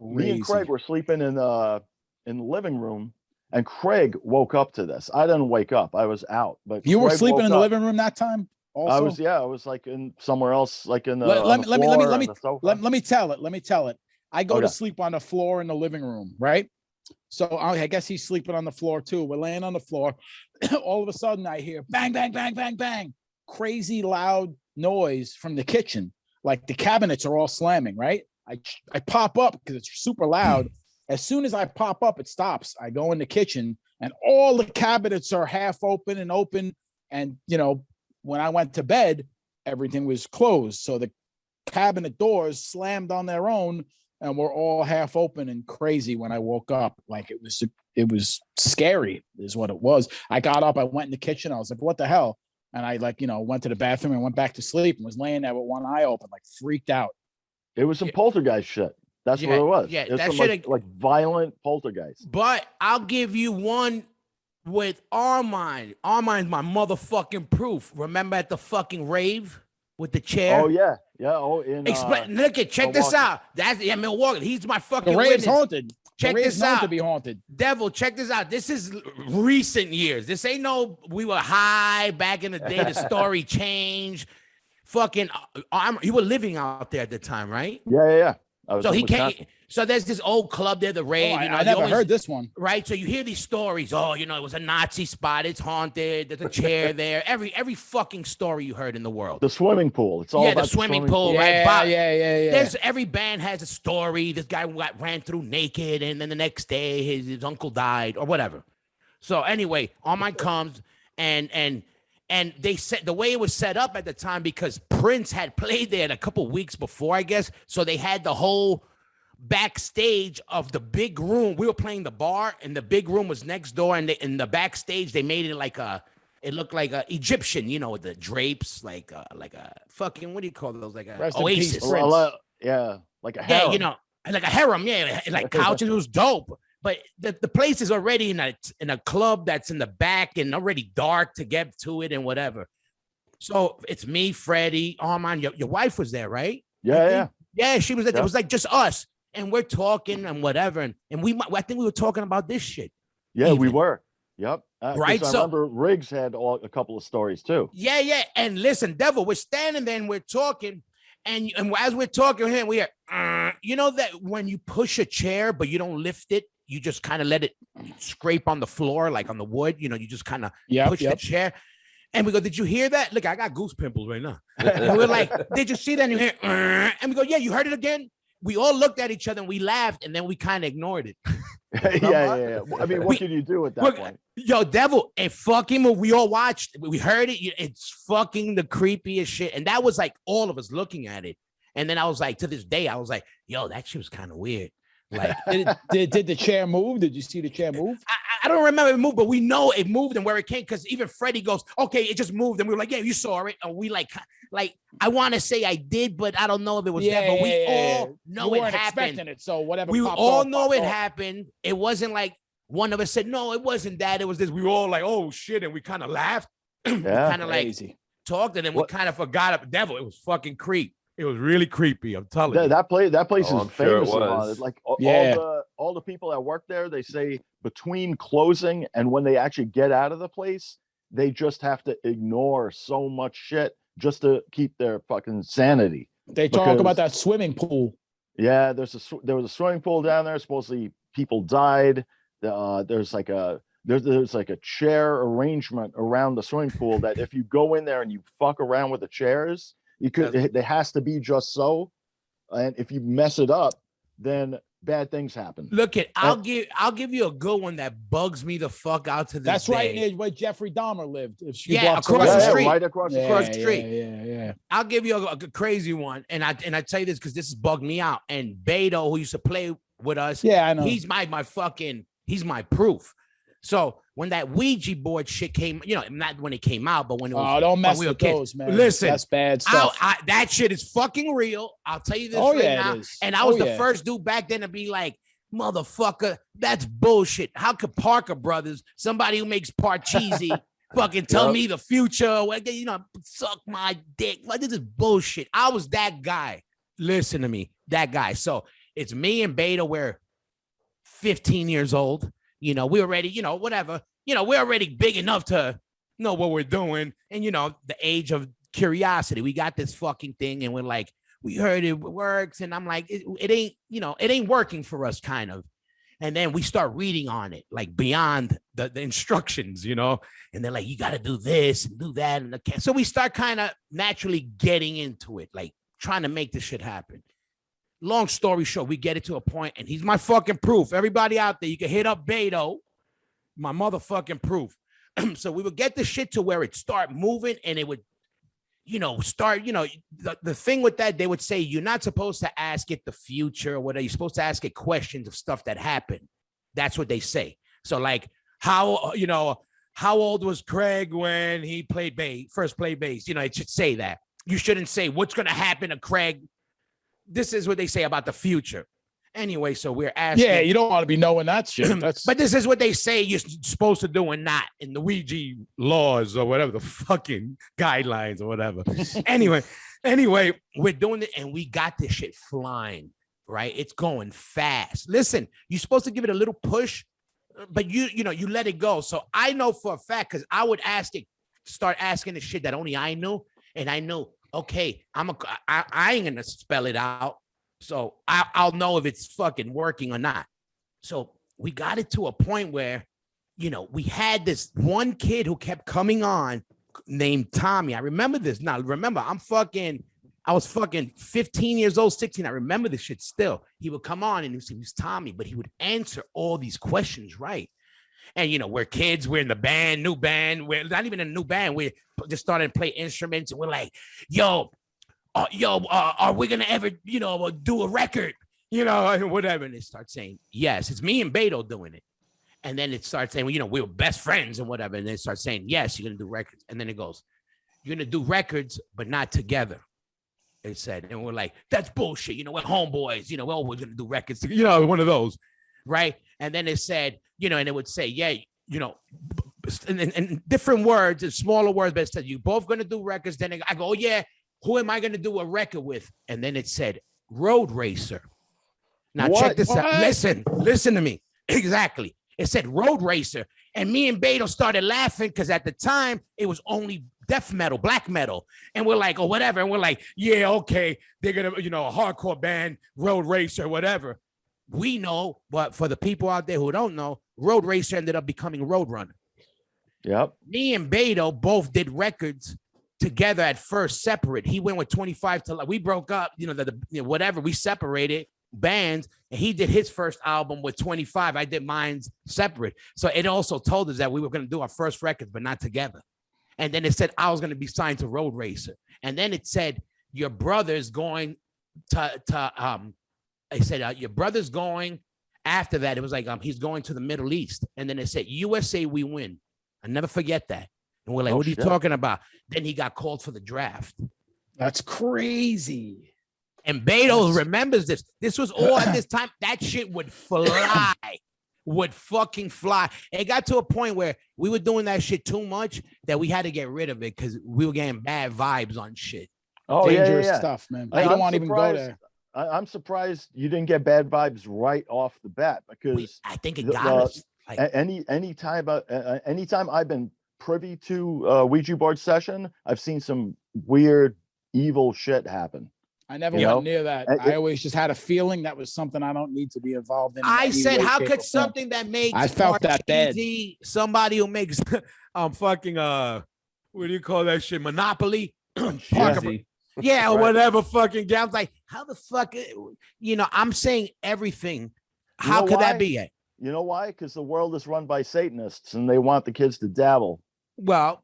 me and Craig were sleeping in the living room, and Craig woke up to this. I didn't wake up; I was out. But you were sleeping in the living room that time. Also? I was like in somewhere else, like in the. Let me tell it. I go to sleep on the floor in the living room, right? So I guess he's sleeping on the floor too. We're laying on the floor. All of a sudden I hear bang, bang, bang, bang, bang. Crazy loud noise from the kitchen. Like the cabinets are all slamming, right? I pop up because it's super loud. As soon as I pop up, it stops. I go in the kitchen and all the cabinets are half open and open. And, when I went to bed, everything was closed. So the cabinet doors slammed on their own and were all half open and crazy when I woke up. Like it was scary is what it was. I got up, I went in the kitchen. I was like, what the hell? And I went to the bathroom and went back to sleep and was laying there with one eye open, like freaked out. It was some poltergeist shit. That's what it was. Yeah, it was some, like violent poltergeist. But I'll give you one with Armand. Armand's my motherfucking proof. Remember at the fucking rave with the chair? Oh yeah. Oh, check this out. That's Milwaukee. He's my fucking The rave's witness. haunted. Check this out. To be haunted. Devil, check this out. This is recent years. This ain't we were high back in the day. The story changed. Fucking, you were living out there at the time, right? Yeah. So he can't. So there's this old club there, the Rave. I never heard this one. Right. So you hear these stories. Oh, it was a Nazi spot. It's haunted. There's a chair there. Every fucking story you heard in the world. The swimming pool. It's all about the swimming pool, right? Yeah. There's every band has a story. This guy ran through naked, and then the next day his uncle died or whatever. So anyway, Armand comes and they said the way it was set up at the time because Prince had played there a couple weeks before, I guess. So they had the whole backstage of the big room. We were playing the bar, and the big room was next door. And in the backstage, they made it it looked like a Egyptian, with the drapes, like a fucking, what do you call those? Like a oasis. Yeah, like a harem. Yeah, like a harem. Yeah, like couches. It was dope. But the place is already in a club that's in the back and already dark to get to it and whatever. So it's me, Freddie, Armand. Your wife was there, right? Yeah. Yeah, she was there. It was like just us. And we're talking and whatever. And I think we were talking about this shit. Yeah, even. We were. Yep. Right. I remember Riggs had a couple of stories too. Yeah. And listen, Devil, we're standing there and we're talking. And as we're talking here, we hear, that when you push a chair, but you don't lift it, you just kind of let it scrape on the floor, like on the wood, you just kind of push the chair. And we go, did you hear that? Look, I got goose pimples right now. And we're like, did you see that? And you hear, and we go, yeah, you heard it again? We all looked at each other and we laughed, and then we kind of ignored it. Yeah. I mean, what can you do at that point? Yo, Devil, it fucking, we all watched, we heard it. It's fucking the creepiest shit. And that was like all of us looking at it. And then I was like, to this day, I was like, yo, that shit was kind of weird. Like, did the chair move? Did you see the chair move? I don't remember it moved, but we know it moved and where it came, because even Freddie goes, okay, it just moved. And we were like, yeah, you saw it. And we like I want to say I did, but I don't know if it was there. But we all know it happened. It, so whatever. We all know it happened. It wasn't like one of us said, no, it wasn't that. It was this. We were all like, oh shit, and we kind of laughed. Kind of like talked, and then we kind of forgot about Devil. It was fucking creep. It was really creepy. I'm telling you. That place is famous about it. Like all the people that work there, they say between closing and when they actually get out of the place, they just have to ignore so much shit just to keep their fucking sanity. They talk about that swimming pool. Yeah, there was a swimming pool down there. Supposedly people died. There's like a chair arrangement around the swimming pool that if you go in there and you fuck around with the chairs, it has to be just so, and if you mess it up, then bad things happen. Look I'll give you a good one that bugs me the fuck out to this That's day. Right near where Jeffrey Dahmer lived. Across the street. Right across the street. Yeah. I'll give you a crazy one, and I tell you this because this has bugged me out. And Beto, who used to play with us, I know. He's he's my proof. So when that Ouija board shit came, not when it came out, but when it was, don't mess with those, man. Listen, that's bad stuff. That shit is fucking real. I'll tell you this now. And I was the first dude back then to be like, motherfucker, that's bullshit. How could Parker Brothers, somebody who makes Parcheesi, fucking tell me the future? Suck my dick. Like, this is bullshit. I was that guy. Listen to me, that guy. So it's me and Beta. We're 15 years old. We already, whatever, we're already big enough to know what we're doing. And, the age of curiosity, we got this fucking thing and we're like, we heard it works. And I'm like, it ain't, it ain't working for us kind of. And then we start reading on it, like beyond the instructions, you know, and they're like, you got to do this and do that. And so we start kind of naturally getting into it, like trying to make this shit happen. Long story short, we get it to a point, and he's my fucking proof. Everybody out there, you can hit up Beto, my motherfucking proof. So we would get the shit to where it start moving, and it would, you know, start, you know, the thing with that, they would say, you're not supposed to ask it the future or whatever. You're supposed to ask it questions of stuff that happened. That's what they say. So like, how, you know, how old was Craig when he first played bass? You know, it should say that. You shouldn't say what's going to happen to Craig. This is what they say about the future. Anyway, so we're asking. Yeah, you don't want to be knowing that shit. But this is what they say you're supposed to do and not in the Ouija laws or whatever, the fucking guidelines or whatever. anyway, we're doing it, and we got this shit flying, right? It's going fast. Listen, you're supposed to give it a little push, but you know, you let it go. So I know for a fact, because I would start asking the shit that only I knew, and I knew, okay, I ain't gonna spell it out. So I'll know if it's fucking working or not. So we got it to a point where, you know, we had this one kid who kept coming on named Tommy. I remember this. Now, remember, I was fucking 15 years old, 16. I remember this shit still. He would come on and he was Tommy, but he would answer all these questions right. And, you know, we're kids, we're in the band, new band. We're not even in a new band. We just started to play instruments, and we're like, are we gonna ever, you know, do a record, you know, whatever? And it starts saying, yes, it's me and Beto doing it. And then it starts saying, well, you know, we were best friends and whatever. And then it starts saying, yes, you're gonna do records. And then it goes, you're gonna do records, but not together. It said, and we're like, that's bullshit. You know, we're homeboys. You know, we're always gonna do records. You know, one of those, right? And then it said, you know, and it would say, yeah, you know, and different words and smaller words, but it said, you both gonna do records. Then I go, oh yeah. Who am I going to do a record with? And then it said Road Racer. Now check this out. Listen to me. Exactly. It said Road Racer. And me and Beto started laughing because at the time it was only death metal, black metal. And we're like, oh, whatever. And we're like, yeah, okay. They're going to, you know, a hardcore band, Road Racer, whatever. We know, but for the people out there who don't know, Road Racer ended up becoming Roadrunner. Yep. Me and Beto both did records together at first, separate. He went with 25 to, we broke up, you know, whatever, we separated bands, and he did his first album with 25. I did mine's separate. So it also told us that we were going to do our first records, but not together. And then it said I was going to be signed to Road Racer. And then it said your brother's going it said your brother's going. After that, it was like he's going to the Middle East. And then it said USA we win. I never forget that. And we're like, what are you talking about? Then he got called for the draft. That's crazy. And Beto remembers this. This was all at this time. That shit would fly. Would fucking fly. It got to a point where we were doing that shit too much that we had to get rid of it because we were getting bad vibes on shit. Oh, dangerous stuff, man. I don't want to even go there. I'm surprised you didn't get bad vibes right off the bat because I think it got us. Like, anytime I've been privy to a Ouija board session, I've seen some weird, evil shit happen. I never went near that. I always just had a feeling that was something I don't need to be involved in. I said, how could something that makes I felt that bad. Somebody who makes fucking what do you call that shit? Monopoly? Yeah, or whatever fucking guy. I was like, how the fuck, you know, I'm saying everything. How could that be it? You know why? Because the world is run by Satanists and they want the kids to dabble. Well,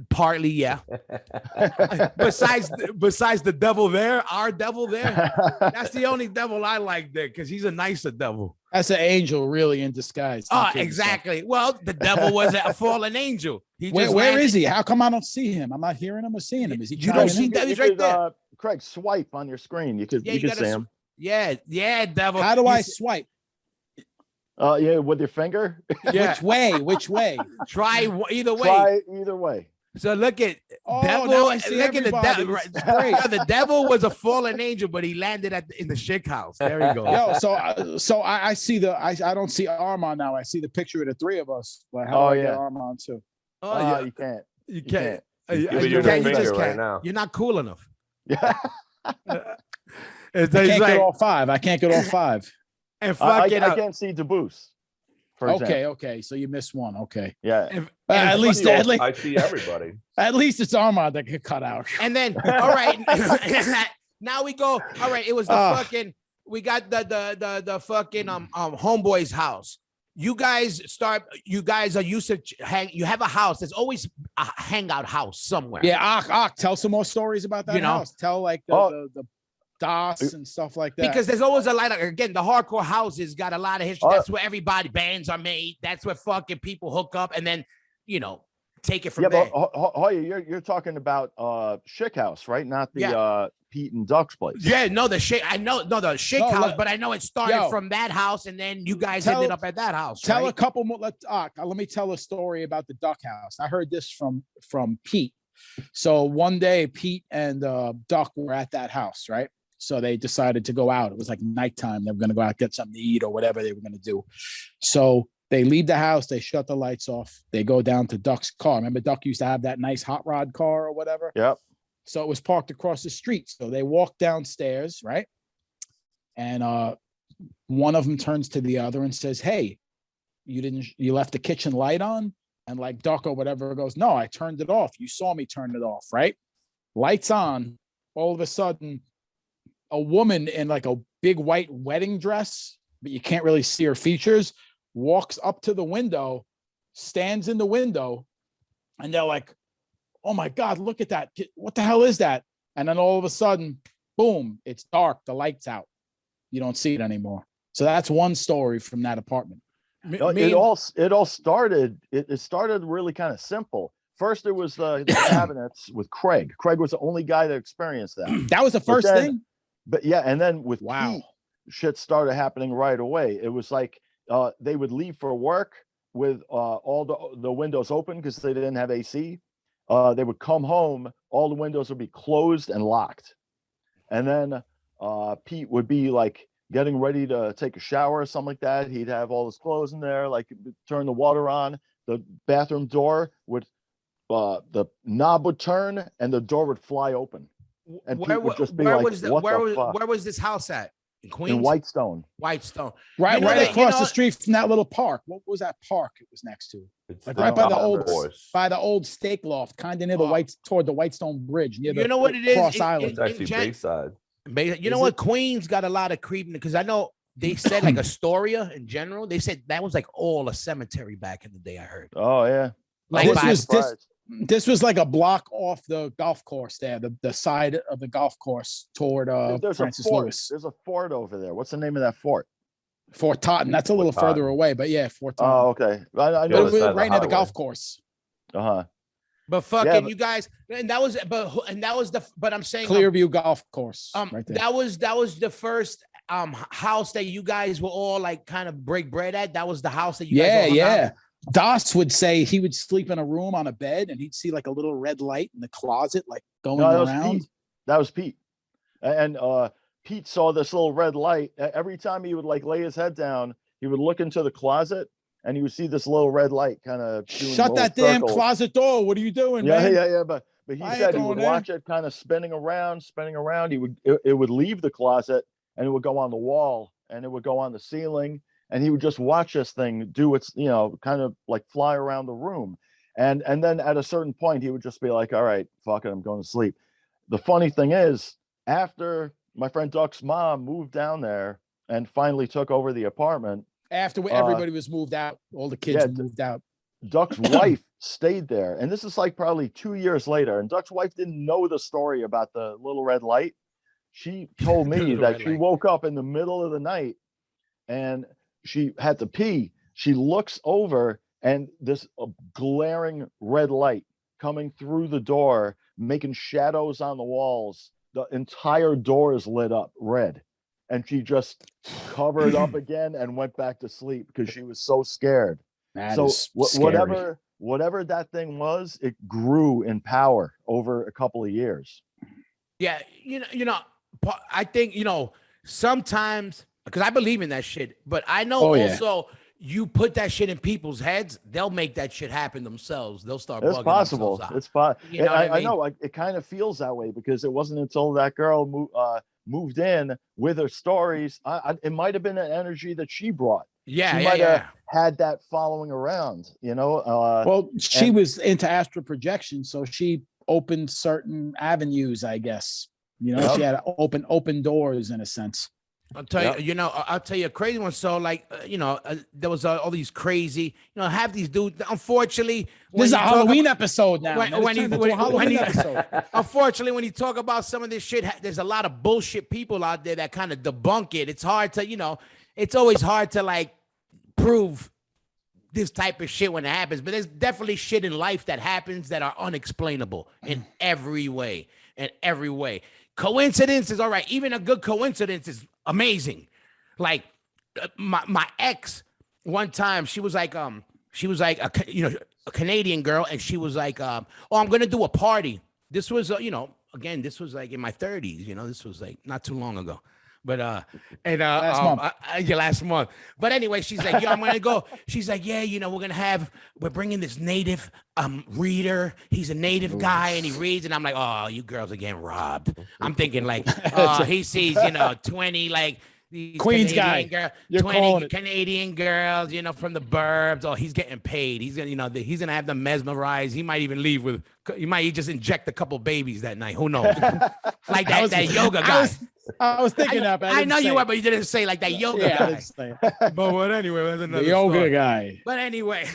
partly, yeah. besides the devil there, our devil there, that's the only devil I like there because he's a nicer devil. That's an angel, really, in disguise. Oh, exactly. Well, the devil was a fallen angel. Where is he? How come I don't see him? I'm not hearing him or seeing him. Is he? You don't see that? He's right there. Craig, swipe on your screen. You could see him. Yeah, devil. How do I swipe? Yeah, with your finger. Yeah. Which way? Try either way. Try either way. So look at devil. Look at the devil. The devil was a fallen angel, but he landed in the Schickhaus. There we go. Yo, so I see I don't see Armand now. I see the picture of the three of us. But how do I get Armand too? Oh, yeah. You can't. You can't. You just can't. Now. You're not cool enough. I can't get all five. And I fucking can't see Debus. Okay. So you missed one. Okay. Yeah. At least I see everybody. At least it's Armand that get cut out. And then, all right, now we go. All right, it was the fucking. We got the fucking homeboy's house. You guys are used to hang. You have a house. There's always a hangout house somewhere. Yeah, tell some more stories about that house. Tell like the DOS and stuff like that. Because there's always a lot of, again, the hardcore houses got a lot of history. That's where bands are made. That's where fucking people hook up and then, take it from there. But Hoya, you're talking about Schickhaus, right? Not the Pete and Duck's place. Yeah, no, the Schickhaus, but I know it started from that house, and then you guys ended up at that house. Tell a couple more. Let me tell a story about the Duck house. I heard this from Pete. So one day, Pete and Duck were at that house, right? So they decided to go out. It was like nighttime. They were going to go out, get something to eat or whatever they were going to do. So they leave the house. They shut the lights off. They go down to Duck's car. Remember, Duck used to have that nice hot rod car or whatever? Yep. So it was parked across the street. So they walk downstairs, right? And one of them turns to the other and says, "Hey, you left the kitchen light on?" And like Duck or whatever goes, "No, I turned it off. You saw me turn it off, right?" Lights on. All of a sudden, a woman in like a big white wedding dress, but you can't really see her features, walks up to the window, stands in the window, and they're like, "Oh my God, look at that. What the hell is that?" And then all of a sudden, boom, it's dark. The light's out. You don't see it anymore. So that's one story from that apartment. It all started. It started really kind of simple. First, it was the cabinets with Craig. Craig was the only guy that experienced that. That was the first thing? But yeah, and then with Pete, shit started happening right away. It was like they would leave for work with all the windows open because they didn't have AC. They would come home, all the windows would be closed and locked. And then Pete would be like getting ready to take a shower or something like that. He'd have all his clothes in there, like turn the water on. The bathroom door would, the knob would turn and the door would fly open. And Pete would just be like, where was this house at? In Queens? In Whitestone. Whitestone. Right across the street from that little park. What was that park it was next to? Like right by the old steak loft, kind of near toward the Whitestone Bridge. Near the what it is? Cross Island. It's actually Bayside. You know what? Queens got a lot of creeping because I know they said like Astoria in general. They said that was like all a cemetery back in the day. I heard. Oh yeah. Like this was like a block off the golf course there, the side of the golf course toward Francis Lewis. There's a fort over there. What's the name of that fort? Fort Totten. That's a little further away, but yeah, Fort Totten. Oh, okay. I know right near the golf course. But fucking you guys, but I'm saying Clearview Golf Course. Right there. That was the first house that you guys were all like kind of break bread at. That was the house that you guys hung out. Das would say he would sleep in a room on a bed and he'd see like a little red light in the closet, like going around. That was Pete. And Pete saw this little red light. Every time he would like lay his head down, he would look into the closet and he would see this little red light kind of shut that damn closet door. What are you doing, man? Yeah. But he said he would watch it kind of spinning around. It would leave the closet and it would go on the wall and it would go on the ceiling. And he would just watch this thing do its, kind of like fly around the room. And then at a certain point, he would just be like, "All right, fuck it, I'm going to sleep." The funny thing is, after my friend Duck's mom moved down there and finally took over the apartment. After everybody was moved out, all the kids moved out. Duck's wife stayed there. And this is like probably 2 years later. And Duck's wife didn't know the story about the little red light. She told me that she woke up in the middle of the night and she had to pee. She looks over and this glaring red light coming through the door, making shadows on the walls. The entire door is lit up red. And she just covered up again and went back to sleep because she was so scared. Whatever that thing was, it grew in power over a couple of years. Yeah, I think, sometimes, because I believe in that shit, but I know you put that shit in people's heads, they'll make that shit happen themselves. They'll start bugging themselves out. It's possible. I know it kind of feels that way because it wasn't until that girl moved in with her stories, it might have been an energy that she brought. Yeah, she might have had that following around, you know. Well, she was into astral projection, so she opened certain avenues, I guess. You know, she had open doors in a sense. I'll tell you, I'll tell you a crazy one. So, like, there was all these crazy, have these dudes. Unfortunately, this is a Halloween episode now. Unfortunately, when you talk about some of this shit, there's a lot of bullshit people out there that kind of debunk it. It's hard to, it's always hard to like prove this type of shit when it happens. But there's definitely shit in life that happens that are unexplainable in every way. Coincidence is all right. Even a good coincidence is amazing. Like my ex one time, she was like a Canadian girl, and she was like, I'm gonna do a party. This was again, this was like in my 30s. This was like not too long ago. But last month. But anyway, she's like, I'm gonna go. She's like, we're bringing this native reader. He's a native guy and he reads. And I'm like, oh, you girls are getting robbed. I'm thinking like, he sees 20 like these Queens Canadian guy. 20 Canadian girls, from the burbs. Oh, he's getting paid. He's gonna, he's gonna have them mesmerized. He might even leave with. He might just inject a couple babies that night. Who knows? Like that yoga guy. I was thinking that, but I know you were, but you didn't say like that yoga guy. But anyway, that's another yoga story. guy. But anyway,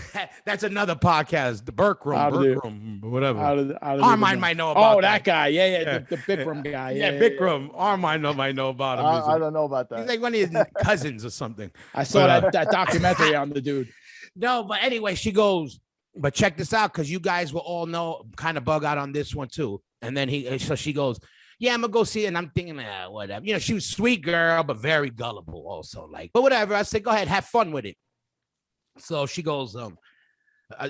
that's another podcast. The Burke Room, whatever. Armand might know about that guy. Yeah. The Bikram guy. Yeah, Bikram. Armand might know about him. I don't know about that. He's like one of his cousins or something. I saw that documentary on the dude. No, but anyway, she goes, but check this out, because you guys will all know, kind of bug out on this one too. And then she goes, yeah, I'm gonna go see it. And I'm thinking, whatever. She was a sweet girl, but very gullible also. Like, but whatever. I said, go ahead, have fun with it. So she goes,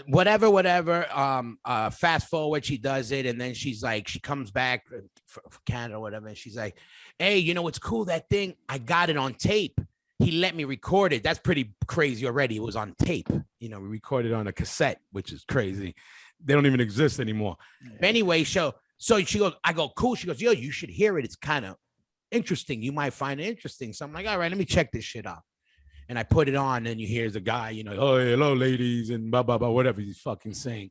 whatever. Fast forward, she does it. And then she's like, she comes back for Canada or whatever. And she's like, hey, it's cool, that thing. I got it on tape. He let me record it. That's pretty crazy already. It was on tape. We recorded on a cassette, which is crazy. They don't even exist anymore. But anyway, so she goes, I go, cool. She goes, yo, you should hear it. It's kind of interesting. You might find it interesting. So I'm like, all right, let me check this shit out. And I put it on, and you hear the guy, oh, hello, ladies, and blah, blah, blah, whatever he's fucking saying.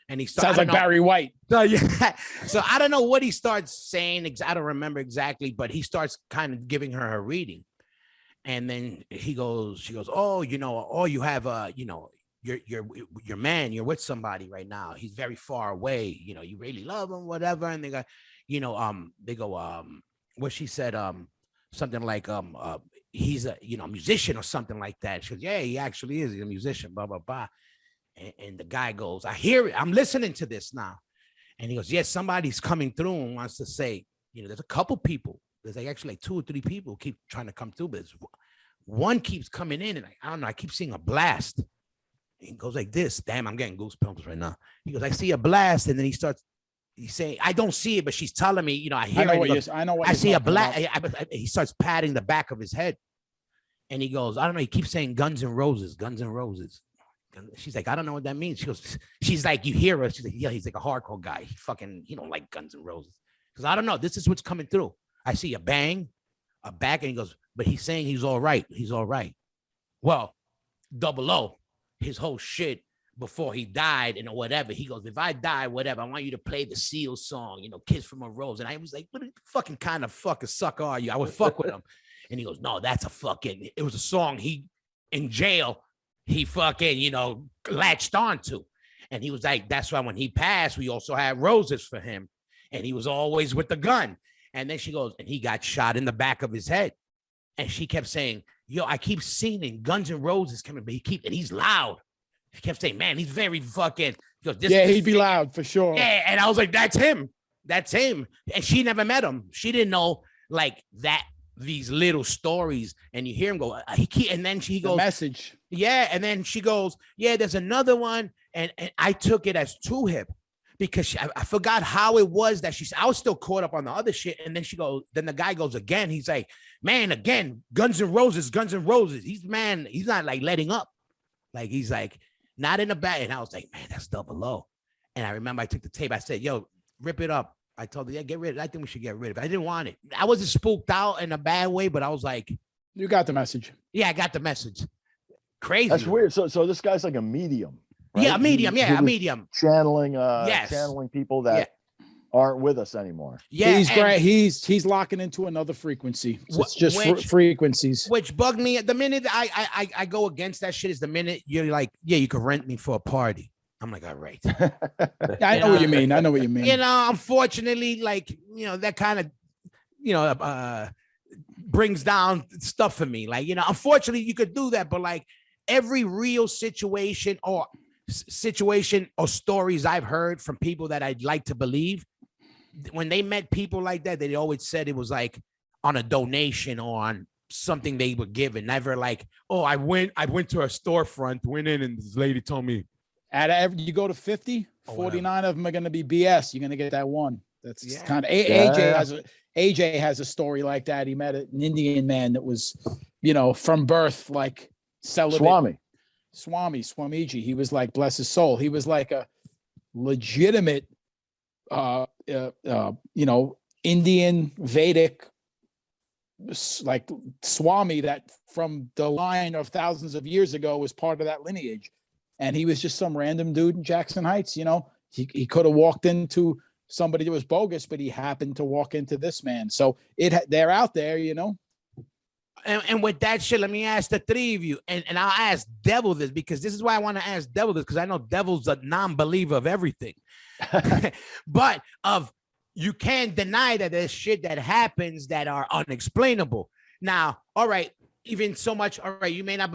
And he sounds like Barry White. So, yeah. So I don't know what he starts saying. I don't remember exactly, but he starts kind of giving her reading. And then she goes, oh, you have your man, you're with somebody right now. He's very far away. You really love him, whatever. And they go, what she said, something like, he's a, musician or something like that. She goes, yeah, he actually is. He's a musician, blah, blah, blah. And the guy goes, I hear it. I'm listening to this now. And he goes, yes, somebody's coming through and wants to say, there's a couple people. There's actually 2 or 3 people keep trying to come through, but one keeps coming in, and I don't know. I keep seeing a blast. He goes like this. Damn, I'm getting goosebumps right now. He goes, I see a blast, and then he's saying, I don't see it, but she's telling me, I hear it. I know what I see a blast. He starts patting the back of his head, and he goes, I don't know. He keeps saying Guns N' Roses, Guns N' Roses. She's like, I don't know what that means. She's like, you hear us? She's like, yeah, he's like a hardcore guy. He don't like Guns N' Roses. Because I don't know. This is what's coming through. I see a bang, a back, and he goes, but he's saying he's all right. He's all right. Well, Double O, his whole shit before he died and whatever, he goes, if I die, whatever, I want you to play the Seal song, Kiss from a Rose. And I was like, what fucking kind of fucking sucker are you? I would fuck with him. And he goes, no, that's it was a song he, in jail, he fucking, latched onto. And he was like, that's why when he passed, we also had roses for him. And he was always with the gun. And then she goes, and he got shot in the back of his head. And she kept saying, yo, I keep seeing Guns N' Roses coming, but and he's loud. She kept saying, man, he's very fucking. Goes, he'd be loud for sure. Yeah, and I was like, that's him. That's him. And she never met him. She didn't know like that, these little stories. And you hear him go, and then she goes, message. Yeah. And then she goes, yeah, there's another one. And I took it as too hip. Because I forgot how it was that I was still caught up on the other shit. And then then the guy goes again. He's like, man, again, Guns N' Roses, Guns N' Roses. He's not like letting up. Like, he's like, not in the back. And I was like, man, that's Double O. And I remember I took the tape. I said, yo, rip it up. I told her, yeah, get rid of it. I think we should get rid of it. I didn't want it. I wasn't spooked out in a bad way, but I was like, you got the message. Yeah, I got the message. Crazy. That's weird. So this guy's like a medium. Right? Yeah, a medium. Yeah, a medium. Channeling channeling people that aren't with us anymore. Yeah, he's great. He's locking into another frequency. So it's just frequencies. Which bugged me. The minute I go against that shit is the minute you're like, yeah, you could rent me for a party. I'm like, all right. I know what you mean. I know what you mean. You know, unfortunately, like, you know, that kind of, you know, brings down stuff for me. Like, you know, unfortunately, you could do that, but like every real situation or stories I've heard from people that I'd like to believe, when they met people like that, they always said it was like on a donation or on something they were given. Never like, oh, I went to a storefront, went in, and this lady told me. You go to 50, 49 of them are going to be BS. You're going to get that one. That's kind of AJ has a story like that. He met an Indian man that was, you know, from birth, like celibate. Swamiji. He was like, bless his soul. He was like a legitimate, you know, Indian Vedic, like Swami that from the line of thousands of years ago was part of that lineage. And he was just some random dude in Jackson Heights, you know. He could have walked into somebody that was bogus, but he happened to walk into this man. So they're out there, you know. And with that shit, let me ask the three of you, and I'll ask Devil this, because this is why I want to ask Devil this, because I know Devil's a non-believer of everything. But you can't deny that there's shit that happens that are unexplainable. Now, all right, even so much, all right, you may not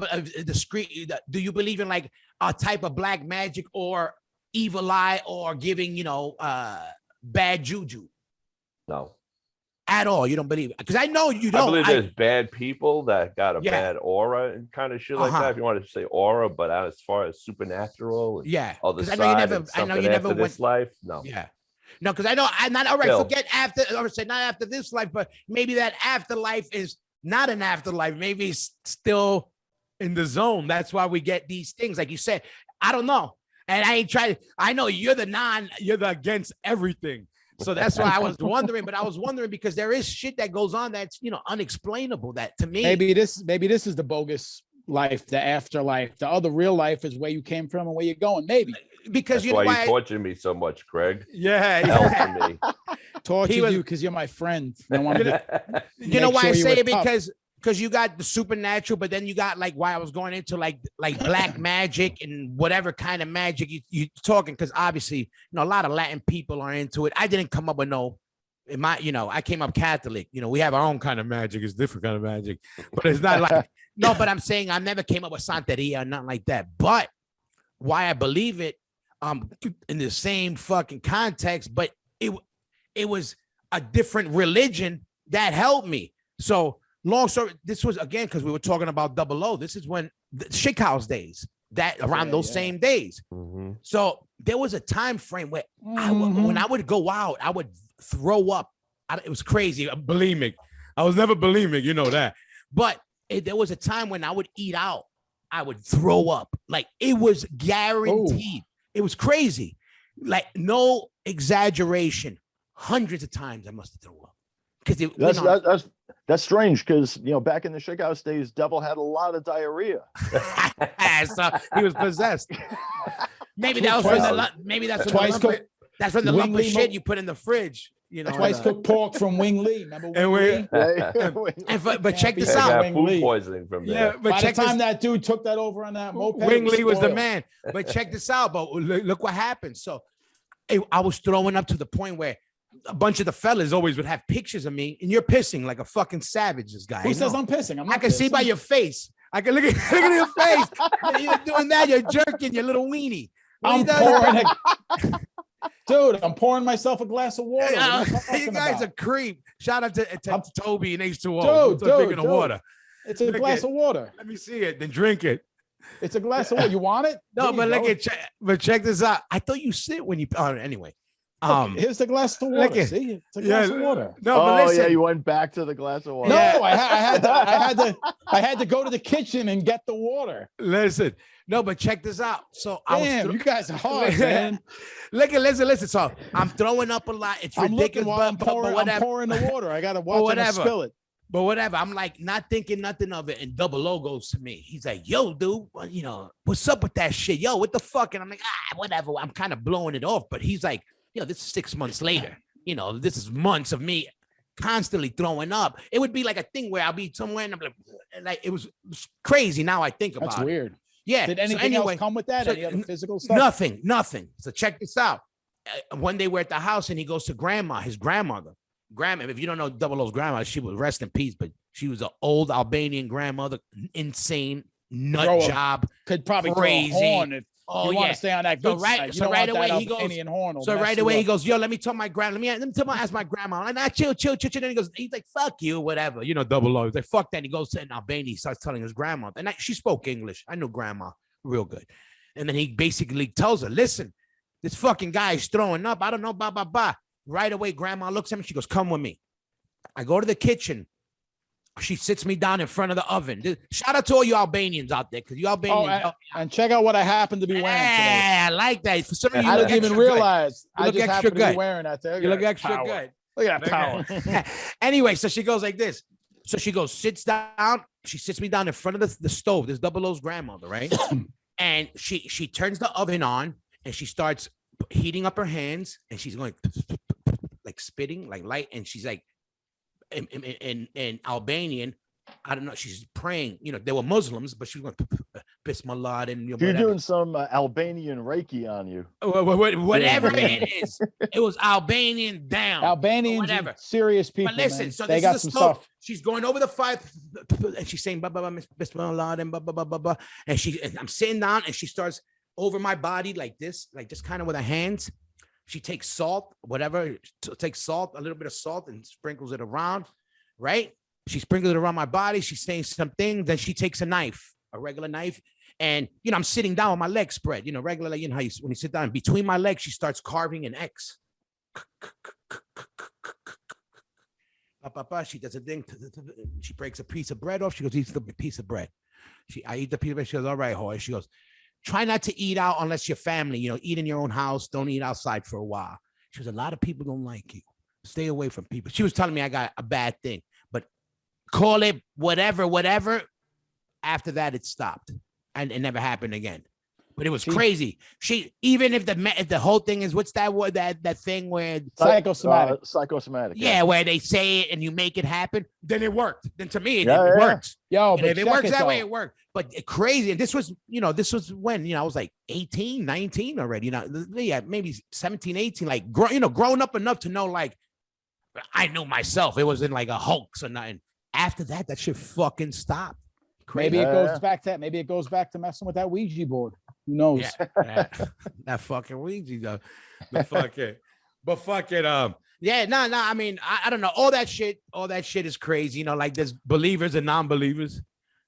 do you believe in like a type of black magic or evil eye or giving, you know, bad juju? No. At all, you don't believe it? Because I know you don't. I believe there's bad people that got a bad aura and kind of shit like that. If you want to say aura, but as far as supernatural, other side, I know you never went this life. No, no, because I know I'm not all right. Still. Forget after, or say not after this life, but maybe that afterlife is not an afterlife. Maybe it's still in the zone. That's why we get these things, like you said. I don't know, and I ain't trying. I know you're the against everything. So that's why I was wondering, but I was wondering because there is shit that goes on that's, you know, unexplainable. That to me, maybe this is the bogus life, the afterlife. The other real life is where you came from and where you're going. Maybe because that's why you tortured me so much, Craig. Yeah, helping me. Tortured you because you're my friend. I wanted to you know why I say it because you got the supernatural, but then you got like why I was going into like black magic and whatever kind of magic you talking, because obviously, you know, a lot of Latin people are into it. I didn't come up with I came up Catholic. You know, we have our own kind of magic. It's different kind of magic, but it's not like no. But I'm saying I never came up with Santeria or nothing like that. But why I believe it, in the same fucking context, but it was a different religion that helped me. So. Long story, this was again because we were talking about 00. This is when the Schickhaus days, that around those same days. Mm-hmm. So there was a time frame where when I would go out, I would throw up. It was crazy, bulimic. I was never bulimic, you know that. But there was a time when I would eat out, I would throw up. Like it was guaranteed. It was crazy. Like no exaggeration. Hundreds of times I must have thrown up. Because that's strange because, you know, back in the Schickhaus days, Devil had a lot of diarrhea. So he was possessed. Maybe that was that's when the lump of shit you put in the fridge. You know, twice cooked pork from Wing Lee. Remember Wing Lee? But check this out. Food poisoning from there. Yeah, but by the time that dude took that over on that moped, Wing Lee was the man. But check this out. But look what happened. So I was throwing up to the point where a bunch of the fellas always would have pictures of me, and you're pissing like a fucking savage. This guy. Who says I'm pissing? I can see by your face. I can look at your face. You're doing that. You're jerking your little weenie. Dude, I'm pouring myself a glass of water. You guys are creep. Shout out to Toby and H2O. Dude, of water. It's a glass of water. Let me see it. Then drink it. It's a glass of water. You want it? No, but check this out. I thought you sit when you. Anyway. Here's the glass of water. See, it's a glass of water. No, but listen. Yeah, you went back to the glass of water. No, I had to go to the kitchen and get the water. Listen, no, but check this out. So damn, you guys are hard, man. Listen. So I'm throwing up a lot. It's ridiculous, but whatever. I'm pouring the water. I gotta watch it spill it. But whatever. I'm like not thinking nothing of it. And Double O goes to me. He's like, "Yo, dude, what's up with that shit? Yo, what the fuck?" And I'm like, whatever. I'm kind of blowing it off. But he's like, this is 6 months later. This is months of me constantly throwing up. It would be like a thing where I'll be somewhere and I'm like it was crazy. Now I think about it. That's weird. Yeah. Did anything else come with that? Any other physical stuff? Nothing. So check this out. One day we're at the house and he goes to his grandmother. If you don't know Double O's grandma, she was rest in peace, but she was an old Albanian grandmother, insane nut job, could probably crazy. Throw a horn if you want to stay on that good side. So right away he goes, "Yo, let me tell my grandma. Let me ask my grandma." I'm like, chill. And he's like, "Fuck you, whatever." Double O. He's like, "Fuck that." And he goes to Albania. He starts telling his grandma, and she spoke English. I knew grandma real good. And then he basically tells her, "Listen, this fucking guy is throwing up. I don't know, blah blah blah." Right away, grandma looks at me. She goes, "Come with me." I go to the kitchen. She sits me down in front of the oven. Shout out to all you Albanians out there, because you Albanians. And check out what I happen to be wearing today. Yeah, I like that. For some of you, I didn't even realize. I just happen to be wearing that today. You look extra good. Look at that power. Anyway, so she goes like this. So she goes, sits down. She sits me down in front of the stove. This Double O's grandmother, right? And she turns the oven on and she starts heating up her hands and she's going like spitting, like light, and she's like in Albanian, I don't know, she's praying. They were Muslims, but she was going Bismillah and you're doing some Albanian Reiki on you. Whatever it is, it was Albanian down. Albanians, whatever, serious people. But listen, man. so they got some stuff. She's going over the fire and she's saying Bismillah and and I'm sitting down and she starts over my body like this, like just kind of with her hands. She takes salt, takes salt, a little bit of salt and sprinkles it around, right? She sprinkles it around my body. She's saying something. Then she takes a knife, a regular knife. And, I'm sitting down with my legs spread, regularly, how when you sit down between my legs, she starts carving an X. She does a thing. She breaks a piece of bread off. She goes, eat the piece of bread. I eat the piece of bread. She goes, all right, Hoy. She goes, try not to eat out unless you're family, eat in your own house. Don't eat outside for a while. She goes, a lot of people don't like you. Stay away from people. She was telling me I got a bad thing, but call it whatever. After that, it stopped and it never happened again. But it was crazy. Even if the whole thing is, what's that word, that thing where psychosomatic. Psychosomatic. Yeah, where they say it and you make it happen, then it worked. Then to me, it works. Yo, but if it works that way, it worked. But crazy. And this was when, I was like 18, 19 already, yeah, maybe 17, 18, like, growing up enough to know, like, I knew myself. It wasn't like a hoax or nothing. After that, that shit fucking stopped. Crazy. Maybe it goes back to that. Maybe it goes back to messing with that Ouija board. Who knows? Yeah, that fucking Ouija, though. Yeah, no. I mean, I don't know. All that shit is crazy. Like there's believers and non-believers.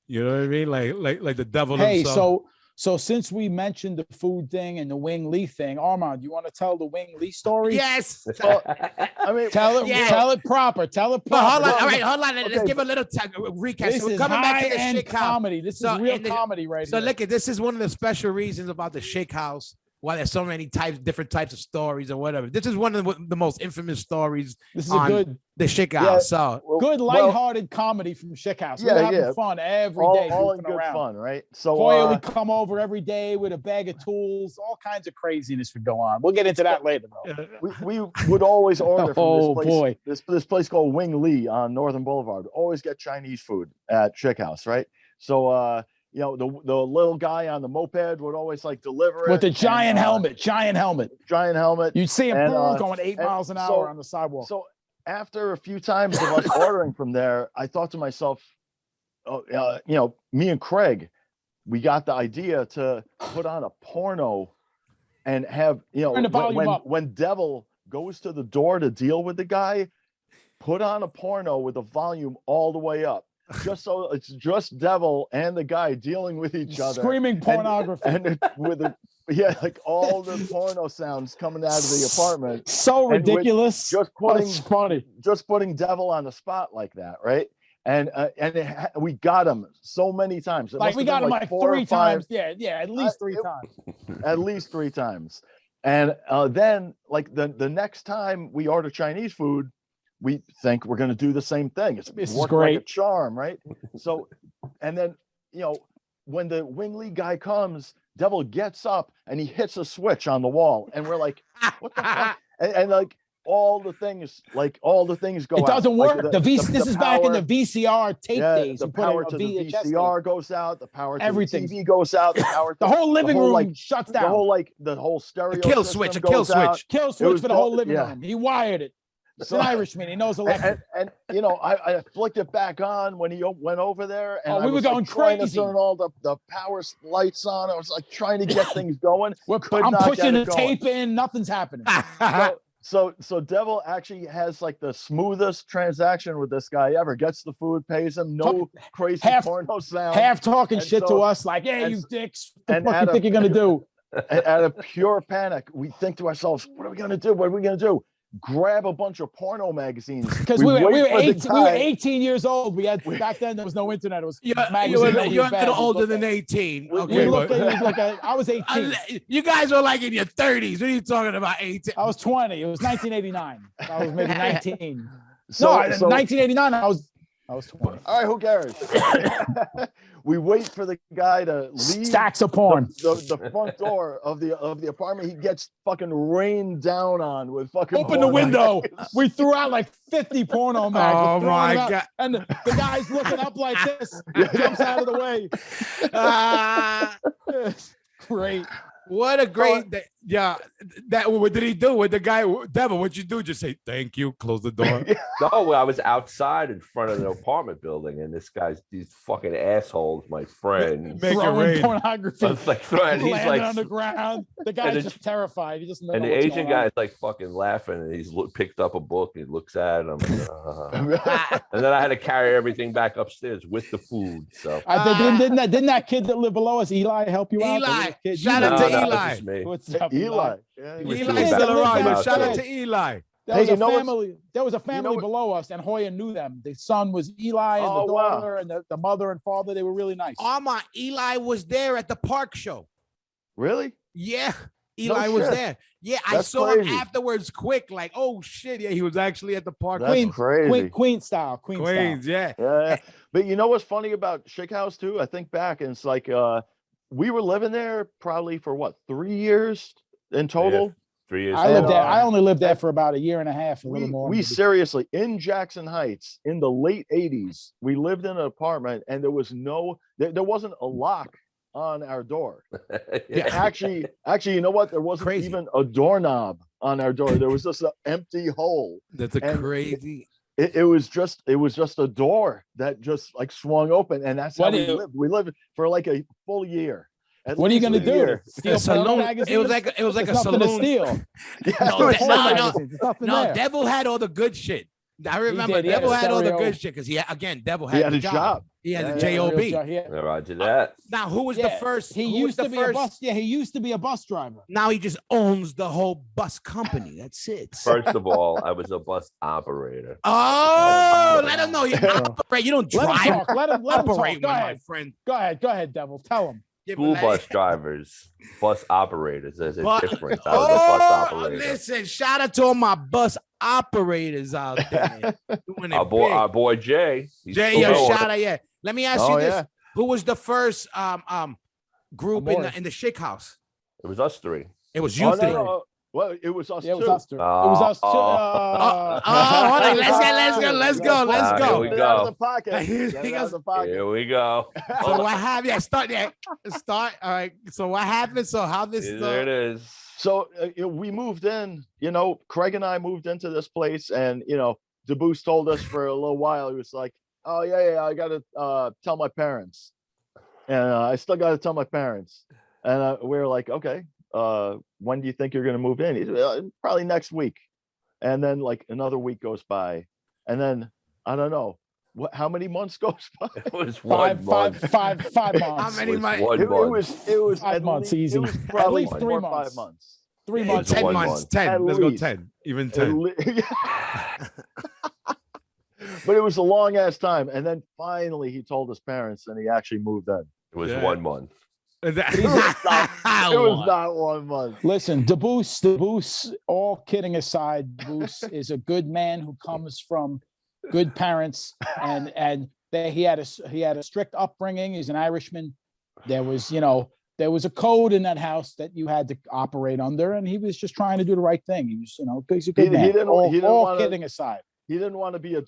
You know what I mean? Like the devil himself. So since we mentioned the food thing and the Wing Lee thing, Armand, you want to tell the Wing Lee story? Yes. I mean, tell it proper. Hold on. All right, hold on. Let's give a little recap. This so we're is coming back to the high-end Schickhaus. comedy. This is real comedy right here. So look, this is one of the special reasons about the Schickhaus. Why there's so many different types of stories or whatever. This is one of the most infamous stories. This is the Schickhaus. Yeah, so good lighthearted comedy from Schickhaus. We're having fun every day. All in good fun, right? So Hoya would come over every day with a bag of tools. All kinds of craziness would go on. We'll get into that later, though. We would always order from this place. Boy. This place called Wing Lee on Northern Boulevard. Always get Chinese food at Schickhaus, right? So the little guy on the moped would always like deliver it with the giant helmet. You'd see him going 8 miles an hour on the sidewalk. So after a few times of us ordering from there, I thought to myself, me and Craig, we got the idea to put on a porno and have, turn the volume up. When Devil goes to the door to deal with the guy, put on a porno with the volume all the way up. Just so it's just Devil and the guy dealing with each other, screaming pornography, and with Yeah, like all the porno sounds coming out of the apartment. So ridiculous. Just That's funny. putting Devil on the spot like that, right? And we got him so many times. Like we got him like 3 times. Yeah, at least 3 times. At least 3 times. And then like the next time we order Chinese food, we think we're going to do the same thing. It's working like a charm, right? So, and then, you know, when the wing lead guy comes, Devil gets up and he hits a switch on the wall. And we're like, what the fuck? And like all the things go It doesn't out. work. Like this is back in the VCR tape days. The power to the VCR goes out. The power to everything. the TV goes out. The power the whole living room shuts down. The whole stereo a kill switch for the whole living room. He wired it. It's an Irishman. He knows electric. And you know, I flicked it back on when he went over there, and we were going trying crazy. to turn all the power lights on. I was like trying to get things going. I'm pushing the tape in. Nothing's happening. So Devil actually has like the smoothest transaction with this guy ever. Gets the food, pays him, no crazy porno sound. Half talking shit to us, like, "Hey, you dicks! What the fuck you think you're gonna do?" Out of pure panic, we think to ourselves, "What are we gonna do? What are we gonna do?" Grab a bunch of porno magazines because we were 18 years old. We had back then there was no internet. It was magazines. You're a little older than 18. Okay, I was 18. You guys were like in your 30s. What are you talking about? 18? I was 20. It was 1989. I was maybe 19. 1989. I was 20. All right, who cares? We wait for the guy to leave. Stacks of porn. The front door of the apartment. He gets fucking rained down on with fucking. Open the window. We threw out like 50 porno mags. Oh my god! And the guy's looking up like this. Jumps out of the way. Great. What a great what did he do with the guy? Devil, what'd you do? Just say thank you, close the door. No, I was outside in front of the apartment building, and these fucking assholes, my friend, throwing pornography. I was like, he's like on the ground. The guy's just terrified. He just and the Asian guy's like fucking laughing, and he's picked up a book and he looks at him. And then I had to carry everything back upstairs with the food. So didn't that kid that lived below us, Eli, help you out? Eli, shout out to Eli. What's up, Eli? Eli's still around. Shout out to Eli. There was a family below us, and Hoya knew them. The son was Eli, and the daughter, and the mother and father. They were really nice. Armand, Eli was there at the park show. Really? Yeah. Eli was there. Yeah, I saw him afterwards quick, like, oh shit. Yeah, he was actually at the park. That's crazy. Queen style. Queens, yeah. But you know what's funny about Schickhaus too? I think back and it's like we were living there probably for 3 years in total. Yeah, 3 years. I only lived there for about a year and a half, a little more. We seriously, in Jackson Heights in the late 80s, we lived in an apartment and there wasn't a lock on our door. Actually, you know what? There wasn't even a doorknob on our door. There was just an empty hole. That's crazy. It was just a door that just like swung open, and that's how we lived. We lived for like a full year. What are you gonna do? Steal saloon? It was like a saloon. To steal. No, Devil had all the good shit. I remember Devil had all the good shit because Devil had a job. He had the job. Roger that. Now, who was the first? He used to be a bus. Yeah, he used to be a bus driver. Now he just owns the whole bus company. That's it. First of all, I was a bus operator. Oh, let him know you operate. You don't drive. Let him operate, talk. my friend. Go ahead, Devil. Tell him. School bus drivers, bus operators. There's a difference. I was a bus operator. Listen, shout out to all my bus operators out there. Our boy Jay. Shout out, yeah. Let me ask you this: who was the first group in the Schickhaus? It was us three. It was you three. No. Well, it was us too. It was us too. Hold on. Let's go. Here we go. Here we go. So what happened? Start. All right. So what happened? So how this? There it is. So we moved in. Craig and I moved into this place, and DeBoost told us for a little while. He was like, "Oh yeah, I got to tell my parents," and I still got to tell my parents. And we were like, "Okay, when do you think you're going to move in?" He said, probably next week. And then like another week goes by, and then I don't know. What? How many months goes by? It was Five 1 month. months. How many It was months? 1 It month. was 5 at months, least, easy. It was At probably least 4 3 or 5 months. months. 3 It months. was 10 1 months. month. 10. At Let's go least. 10. Even At 10. But it was a long ass time, and then finally he told his parents, and he actually moved in. It was Yeah. 1 month. It was not 1 month. Listen, DeBoos, all kidding aside, DeBoos is a good man who comes from good parents, and he had a strict upbringing. He's an Irishman. There was a code in that house that you had to operate under, and he was just trying to do the right thing. He was, he's a good man. He didn't all wanna, kidding aside. He didn't want to be a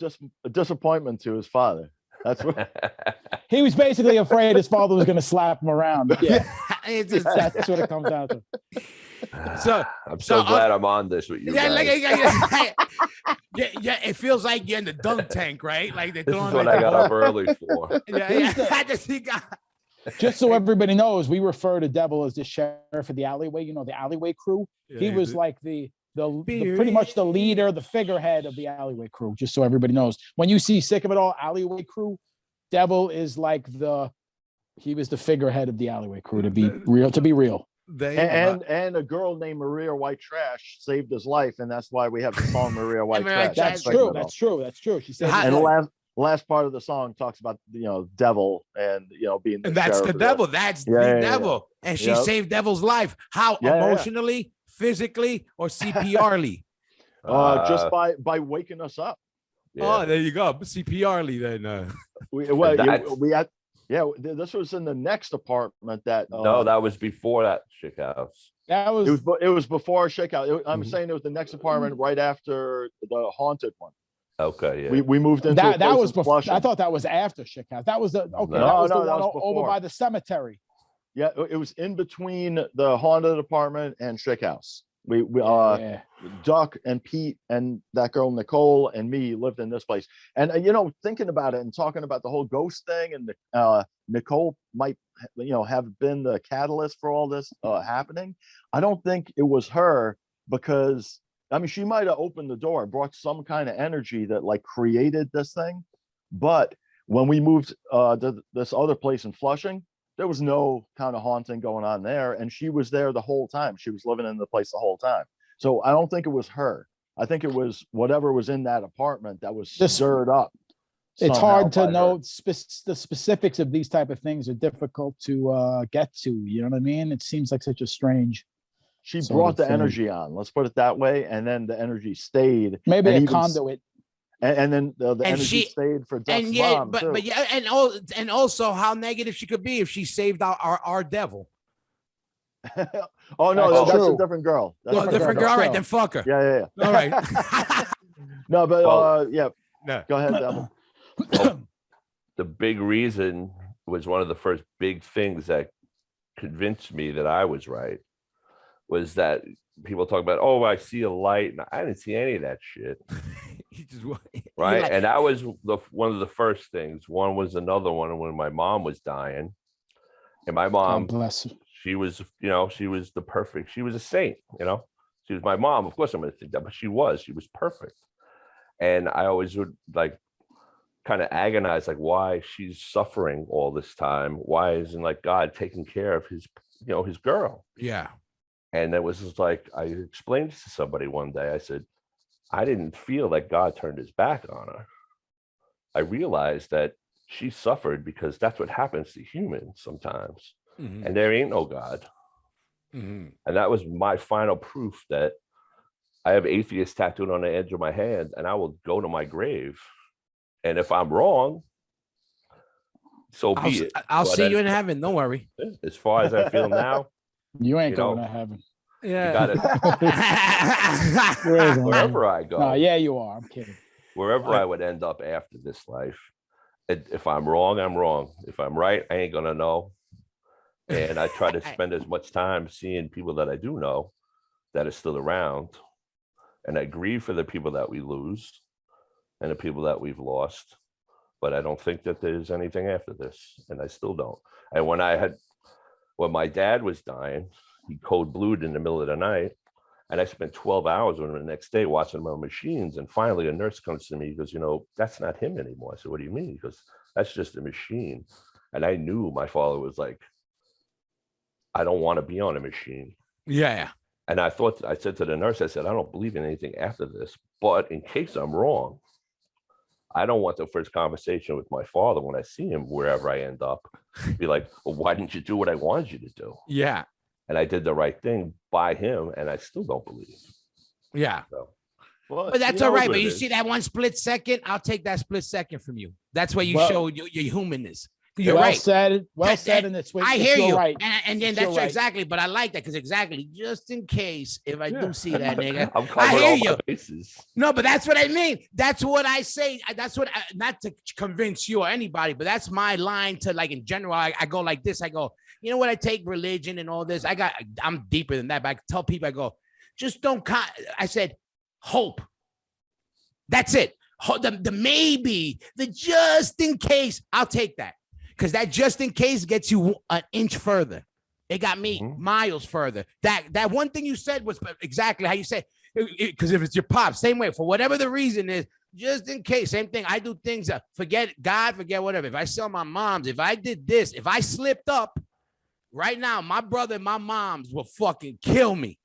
disappointment to his father. That's what He was basically afraid his father was going to slap him around. Yeah, That's what it comes down to. So I'm so glad I'm on this with you. Yeah, guys. yeah. It feels like you're in the dunk tank, right? Like they're This is throwing what like I got up early for. Just so everybody knows, we refer to Devil as the sheriff of the alleyway. The alleyway crew. He was like the pretty much the leader, the figurehead of the alleyway crew. Just so everybody knows, when you see Sick of It All alleyway crew, Devil is like he was the figurehead of the alleyway crew. To be real. And a girl named Maria White Trash saved his life, and that's why we have the song Maria White Trash. That's true. She said, and the last part of the song talks about devil and being and that's the devil. That's the devil, and she saved Devil's life. How emotionally, physically, or CPRly? Just by waking us up. Yeah. Oh, there you go. CPRly then. This was in the next apartment that. No, that was before that Schickhaus. It was before Schickhaus. I'm saying it was the next apartment right after the haunted one. Okay, yeah. We moved into that was before. I thought that was after Schickhaus. That was the that was the one over by the cemetery. Yeah, it was in between the haunted apartment and Schickhaus. Duck and Pete and that girl Nicole and me lived in this place. And thinking about it and talking about the whole ghost thing, and Nicole might have been the catalyst for all this happening. I don't think it was her, because she might have opened the door, brought some kind of energy that like created this thing. But when we moved to this other place in Flushing, there was no kind of haunting going on there, and she was there the whole time. She was living in the place the whole time. So I don't think it was her. I think it was whatever was in that apartment that was stirred up. It's hard to know the specifics of these type of things are difficult to get to. You know what I mean? It seems like such a strange. She brought the energy on. Let's put it that way, and then the energy stayed. Maybe a conduit. And then the energy stayed for Duck's mom too. And also how negative she could be if she saved our devil. Oh no, that's a different girl. Different girl. All right, then fuck her. Yeah. All right. No, but No. Go ahead, Devil. The big reason was one of the first big things that convinced me that I was right. Was that people talk about, I see a light, and I didn't see any of that shit. Right. And that was one of the first things. One was another one when my mom was dying. And my mom, she was, she was the perfect, she was a saint, she was my mom. Of course I'm going to think that, but she was perfect. And I always would like kind of agonize, like why she's suffering all this time. Why isn't like God taking care of his, his girl? Yeah. And it was just like, I explained to somebody one day, I said, I didn't feel like God turned his back on her. I realized that she suffered because that's what happens to humans sometimes. Mm-hmm. And there ain't no God. Mm-hmm. And that was my final proof that I have atheist tattooed on the edge of my hand, and I will go to my grave. And if I'm wrong, so be it. I'll see you in heaven. Don't worry. As far as I feel now, you ain't going to heaven. Yeah. Wherever I go. No, yeah, you are. I'm kidding. Wherever I would end up after this life. If I'm wrong, I'm wrong. If I'm right, I ain't gonna know. And I try to spend as much time seeing people that I do know that are still around. And I grieve for the people that we lose and the people that we've lost. But I don't think that there's anything after this. And I still don't. And when my dad was dying, he code blued in the middle of the night. And I spent 12 hours on the next day watching my machines. And finally, a nurse comes to me. He goes, that's not him anymore. I said, what do you mean? He goes, that's just a machine. And I knew my father was like, I don't want to be on a machine. Yeah. And I said to the nurse, I said, I don't believe in anything after this. But in case I'm wrong, I don't want the first conversation with my father when I see him, wherever I end up, be like, well, why didn't you do what I wanted you to do? Yeah. And I did the right thing by him, and I still don't believe. Yeah. So, but that's all right. But you see that one split second, I'll take that split second from you. That's where you show your humanness. You're right. Said, said, and it's I hear you. Right. And then that's exactly. But I like that because exactly, just in case if I do see that nigga, I'm I hear all you. My bases. No, but that's what I mean. That's what I say. That's what not to convince you or anybody, but that's my line to like in general. I go like this. I go, you know what? I take religion and all this. I'm deeper than that. But I tell people, I go, just don't. I said, hope. That's it. The maybe, the just in case. I'll take that. Because that just in case gets you an inch further. It got me miles further. That one thing you said was exactly how you said. Because if it's your pop, same way, for whatever the reason is, just in case, same thing. I do things, forget God, forget whatever. If I sell my moms, if I did this, if I slipped up right now, my brother and my moms will fucking kill me.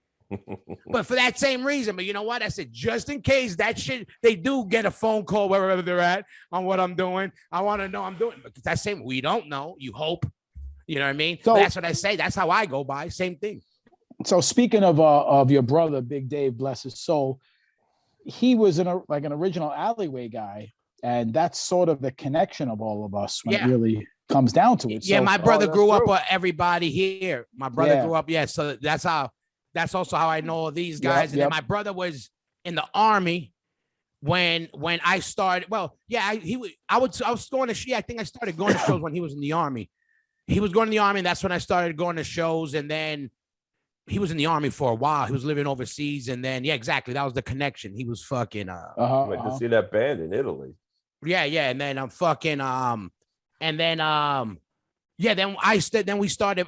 But for that same reason, but you know what? I said, just in case that shit, they do get a phone call wherever they're at on what I'm doing. I want to know I'm doing, but that same, we don't know. You hope, you know what I mean? So that's what I say. That's how I go by. Same thing. So speaking of your brother, Big Dave, bless his soul, he was an original alleyway guy, and that's sort of the connection of all of us when it really comes down to it. Yeah, so, my brother grew up with everybody here. My brother grew up, so that's also how I know all these guys. And then my brother was in the Army when I started. Well, yeah, I was going to. I think I started going to shows when he was in the Army. He was going to the Army, and that's when I started going to shows. And then he was in the Army for a while. He was living overseas, and then exactly, that was the connection. He was fucking. Went to see that band in Italy. Yeah, and then I'm fucking and then then we started.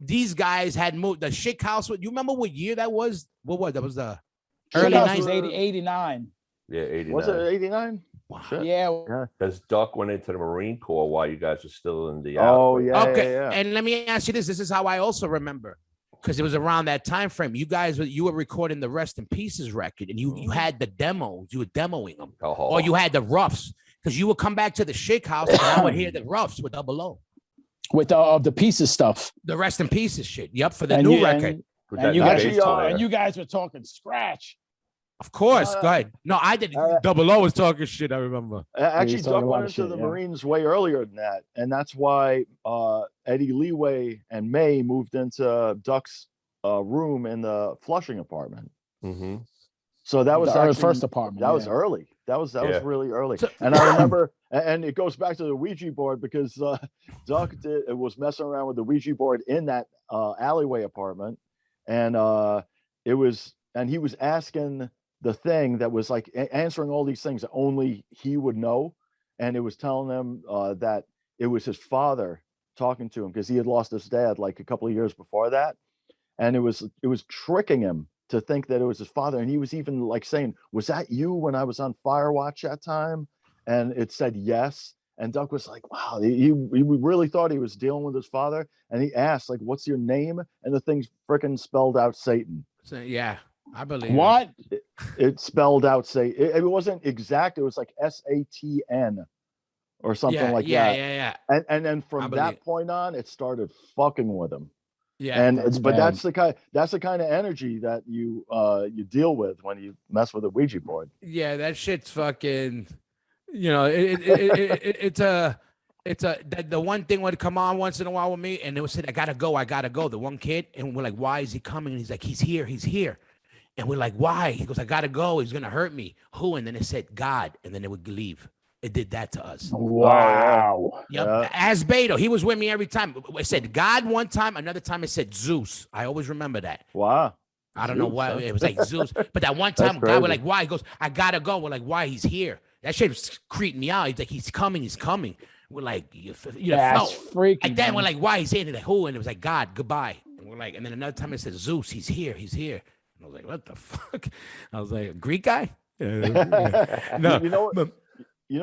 These guys had moved the Schickhaus. You remember what year that was? What was that? Was the early 90s? 89. Yeah, 89. Was it 89? Yeah. Because Duck went into the Marine Corps while you guys were still in the. Okay. Yeah. And let me ask you this. This is how I also remember, because it was around that time frame. You were recording the Rest in Pieces record, and you had the demos. You were demoing them, or you had the roughs, because you would come back to the Schickhaus, and I would hear the roughs with Double O. With the Pieces stuff, the Rest in Pieces shit. Yep, for the new record. And you guys were talking scratch. Of course, go ahead. No, I did. Double O was talking shit. I remember. Actually, Duck went into the Marines way earlier than that, and that's why Eddie Leeway and May moved into Duck's room in the Flushing apartment. Mm-hmm. So that was the first apartment. That was early. That was really early. And I remember, and it goes back to the Ouija board, because Duck was messing around with the Ouija board in that alleyway apartment, and he was asking the thing that was like answering all these things that only he would know, and it was telling them that it was his father talking to him, because he had lost his dad like a couple of years before that, and it was tricking him to think that it was his father. And he was even like saying, was that you when I was on Firewatch that time? And it said yes. And Duck was like, wow, he really thought he was dealing with his father. And he asked, like, what's your name? And the thing freaking spelled out Satan. So, yeah, I believe what it spelled out Satan. It wasn't exact. It was like SATN or something like that. Yeah. And then from that point on, it started fucking with him. Yeah, and that's the kind of energy that you deal with when you mess with a Ouija board. Yeah, that shit's fucking. You know, it's the one thing would come on once in a while with me, and it would say, I gotta go. The one kid, and we're like, why is he coming? And he's like, he's here. And we're like, why? He goes, I gotta go. He's gonna hurt me. Who? And then it said God, and then it would leave. It did that to us. Wow. Yep. As Beto, he was with me every time. It said God one time, another time it said Zeus. I always remember that. Wow. I don't know why it was like Zeus, but that one time God was like, why? He goes, I gotta go. We're like, why? He's here. That shit was creeping me out. He's like, he's coming. We're like, that's freaking. And then we're like, why? He's saying it like who? And it was like, God, goodbye. And we're like, and then another time it said Zeus, he's here. I was like, what the fuck? I was like, a Greek guy? No, you know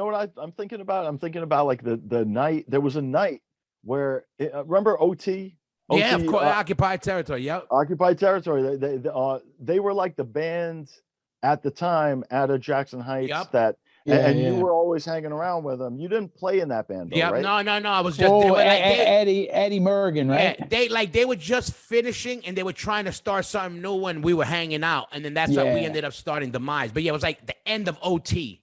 what I'm thinking about? I'm thinking about like the night. There was a night where remember OT? Yeah, of course, occupied territory. Yep, occupied territory. They were like the band at the time out of Jackson Heights. Yep. That and you were always hanging around with them. You didn't play in that band, though, yeah, right? No. I was just they were like, Eddie Mergen, right? Yeah, they were just finishing and they were trying to start something new when we were hanging out, and then that's how we ended up starting Demise. But yeah, it was like the end of OT.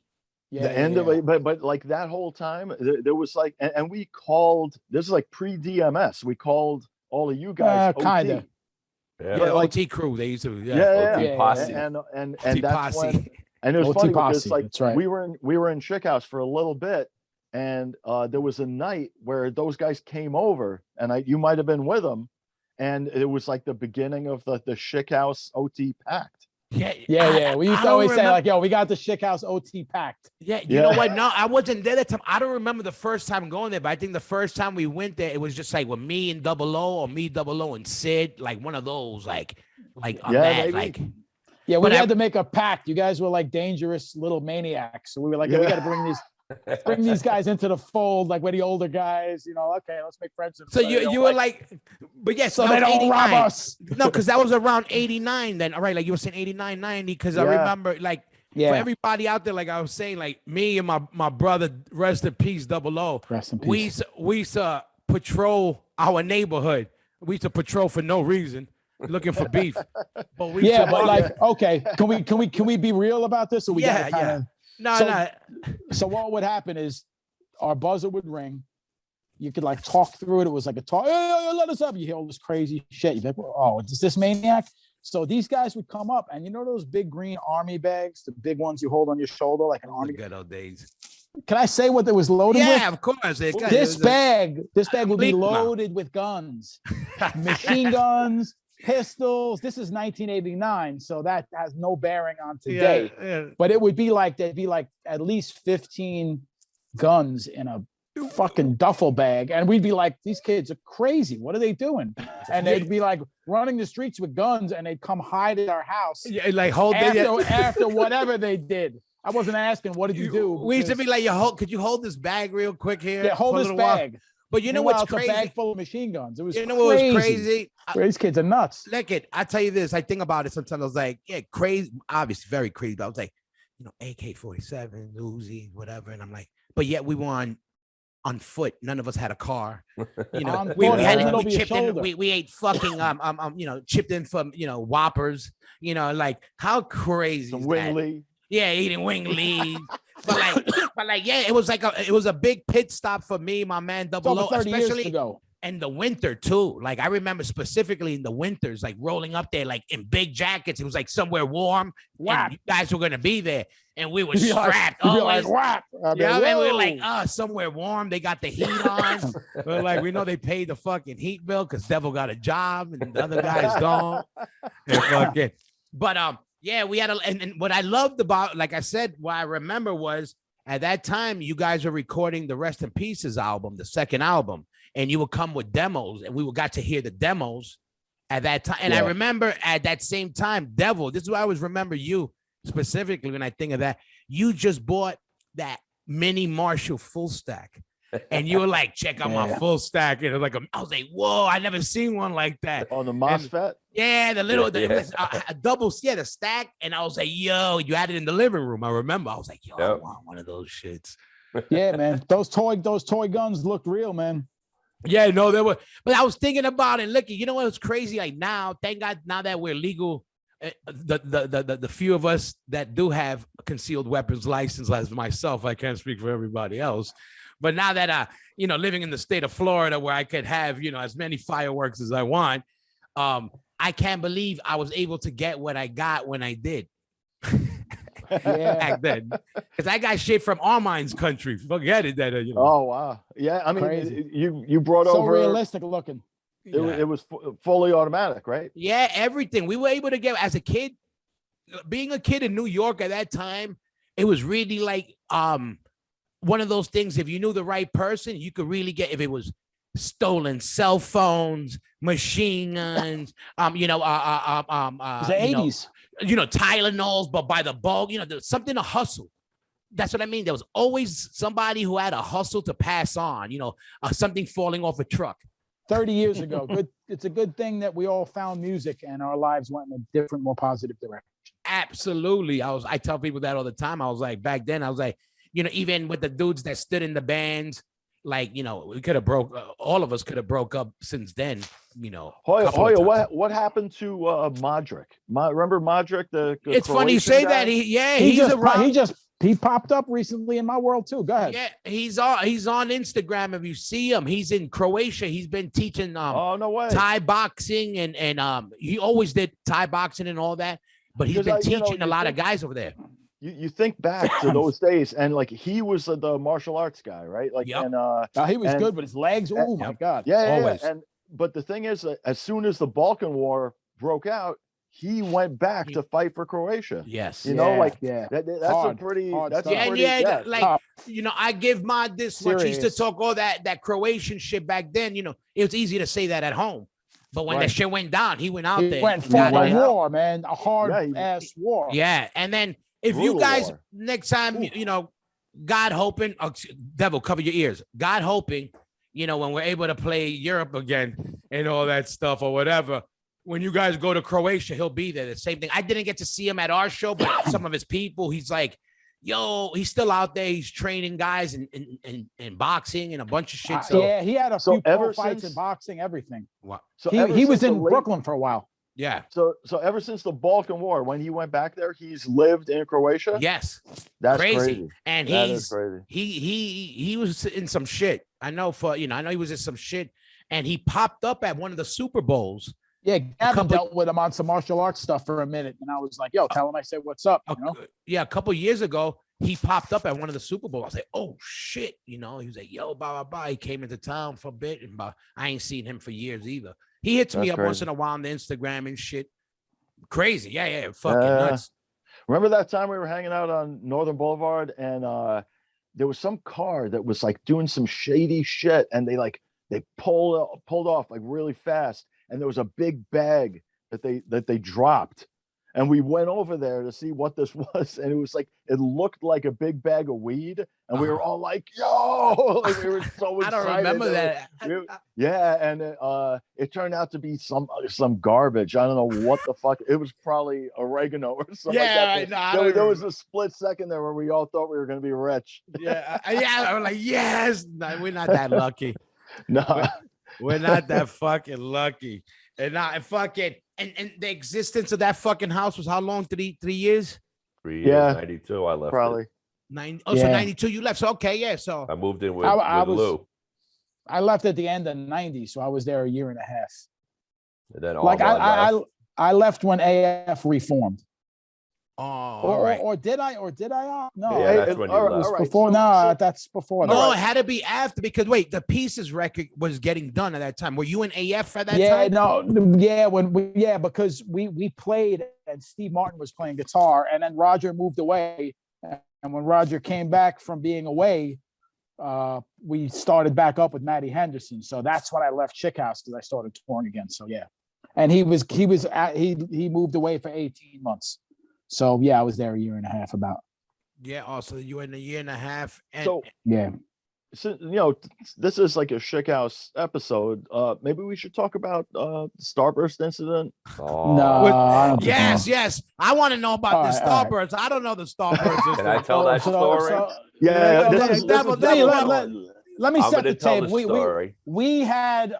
End of it, but like that whole time, there was like, and we called. This is like pre-DMS. We called all of you guys kind of. Yeah, like, OT crew. They used to. OT posse. And OT that's posse. when. And it was OT funny posse, because like that's right. we were in Schickhaus for a little bit, and there was a night where those guys came over, and you might have been with them, and it was like the beginning of the Schickhaus OT Pact. Yeah. We used to always say like, "Yo, we got the Schickhaus OT Pact." Yeah, you know what? No, I wasn't there that time. I don't remember the first time going there, but I think the first time we went there, it was just like with me and Double O, or me, Double O, and Sid, like one of those, like Yeah, we had to make a pact. You guys were like dangerous little maniacs. So we were like, we got to bring these guys into the fold. Like we're the older guys, okay, let's make friends. So you were like, but yes, so they don't rob us. No, because that was around 89 then. All right, like you were saying 89, 90, because I remember like for everybody out there, like I was saying, like me and my brother, rest in peace, Double O. Rest in peace. We used to patrol our neighborhood. We used to patrol for no reason, looking for beef. But like, okay, can we be real about this? Or we gotta kinda, No. So what would happen is our buzzer would ring. You could like talk through it. It was like a talk. Hey, let us up. You hear all this crazy shit. You're like, oh, is this maniac? So these guys would come up, and those big green army bags, the big ones you hold on your shoulder like an army. Good old days. Can I say what it was loaded with? Yeah, of course. This bag would be loaded with guns, machine guns, pistols. This is 1989, so that has no bearing on today. Yeah. But it would be like there'd be like at least 15 guns in a fucking duffel bag, and we'd be like, these kids are crazy. What are they doing? And they'd be like running the streets with guns, and they'd come hide at our house. Yeah, like after whatever they did. I wasn't asking, what did you do? We used to be like, could you hold this bag real quick here? Yeah, hold this bag. While? But you know what's crazy? It's a bag full of machine guns. It was what was crazy? These kids are nuts. Look it. I tell you this. I think about it sometimes. I was like, crazy. Obviously, very crazy. But I was like, AK-47, Uzi, whatever. And I'm like, but yet we were on foot. None of us had a car. We chipped in. We ate fucking chipped in from Whoppers. Like how crazy is that? Yeah, eating wing lead. but it was a big pit stop for me, my man Double O, especially in the winter too. Like I remember specifically in the winters, like rolling up there, like in big jackets. It was like somewhere warm. And you guys were gonna be there, and we were strapped. Always. We were like, somewhere warm. They got the heat on. We're like, we know they paid the fucking heat bill because Devil got a job and the other guy's gone. But we had and what I loved about, like I said, what I remember was at that time you guys were recording the Rest in Pieces album, the second album, and you would come with demos, and we got to hear the demos at that time. And I remember at that same time, Devil, this is why I always remember you specifically when I think of that. You just bought that mini Marshall full stack. And you were like, check out my full stack. And it was like, I was like, whoa, I never seen one like that. On the MOSFET? The little, a double, the stack. And I was like, yo, you had it in the living room. I remember. I was like, yo, I want one of those shits. Yeah, man. Those toy guns looked real, man. Yeah, no, they were. But I was thinking about it. Look, you know what was crazy? Like now, thank God, now that we're legal, the few of us that do have a concealed weapons license, as myself, I can't speak for everybody else. But now that living in the state of Florida, where I could have as many fireworks as I want, I can't believe I was able to get what I got when I did. Back then, because I got shit from Armand's country. Forget it. Oh wow, yeah. I mean, crazy. You brought so over realistic looking. It was fully automatic, right? Yeah, everything we were able to get as a kid. Being a kid in New York at that time, it was really like one of those things. If you knew the right person, you could really get. If it was stolen cell phones, machine guns, It was the 80s. Tylenols, but by the bulk, there's something to hustle. That's what I mean. There was always somebody who had a hustle to pass on, something falling off a truck. 30 years ago. Good. It's a good thing that we all found music and our lives went in a different, more positive direction. Absolutely. I tell people that all the time. I was like, back then, I was like, even with the dudes that stood in the bands, like, we could have all of us could have broke up since then, Hoya, what happened to Modric? Remember Modric? It's funny you say guy? that. He popped up recently in my world too. Go ahead. Yeah, he's on Instagram. If you see him, he's in Croatia. He's been teaching oh, no way. Thai boxing and he always did Thai boxing and all that, but he's been teaching a lot of guys over there. You think back to those days, and like he was the martial arts guy, right? Like, yep. and he was good, but his legs, oh my God. Yeah, always. But the thing is, as soon as the Balkan War broke out, he went back to fight for Croatia. Yes, that's hard, a pretty. Hard that's stuff. a pretty, I give Mod this much. He used to talk all that Croatian shit back then. It was easy to say that at home, but when that shit went down, he went out there. He went and fought a war, man, a hard ass war. Yeah, and then if you guys next time, God hoping, devil cover your ears. God hoping, when we're able to play Europe again and all that stuff or whatever. When you guys go to Croatia, he'll be there. The same thing. I didn't get to see him at our show, but some of his people, he's like, he's still out there. He's training guys in boxing and a bunch of shit. So he had a few pro fights in boxing, everything. Wow. So he was in Brooklyn for a while. Yeah. So ever since the Balkan War, when he went back there, he's lived in Croatia. Yes. That's crazy. And that is crazy. He was in some shit. I know he was in some shit, and he popped up at one of the Super Bowls. Yeah, Gavin dealt with him on some martial arts stuff for a minute, and I was like, "Yo, tell him I said what's up." Yeah, a couple years ago, he popped up at one of the Super Bowls. I was like, "Oh shit!" He was like, "Yo, blah blah blah." He came into town for a bit, and I ain't seen him for years either. He hits me up once in a while on the Instagram and shit. Crazy, yeah, fucking nuts. Remember that time we were hanging out on Northern Boulevard, and there was some car that was like doing some shady shit, and they pulled off like really fast. And there was a big bag that they dropped, and we went over there to see what this was, and it looked like a big bag of weed, and we were all like, "Yo!" Like, we were so excited. I don't remember that. And it turned out to be some garbage. I don't know what the fuck. It was probably oregano or something. Yeah, like there was a split second there where we all thought we were going to be rich. Yeah, I was like, yes, no, we're not that lucky. No. We're not that fucking lucky. And and the existence of that fucking house was how long? 3 years? 3 years, 92. I left. Probably. So 92 you left. So okay, yeah. So I moved in with Lou. I left at the end of 90, so I was there a year and a half. And then I left when AF reformed. Oh, all right. Or did I? No, yeah, that's when you left. It was before. That's before. No, it had to be after because wait, the Pieces record was getting done at that time. Were you in AF at that time? Yeah, because we played and Steve Martin was playing guitar, and then Roger moved away, and when Roger came back from being away, we started back up with Matty Henderson. So that's when I left Schickhaus because I started touring again. So yeah, and he moved away for 18 months. So yeah, I was there a year and a half about. Yeah. Also, you were in a year and a half. And so yeah. So, this is like a Schickhaus episode. Maybe we should talk about the Starburst incident. Oh. No. Yes. I want to know about the Starburst. Right. I don't know the Starburst. Can I tell that story? Let me set the table. We had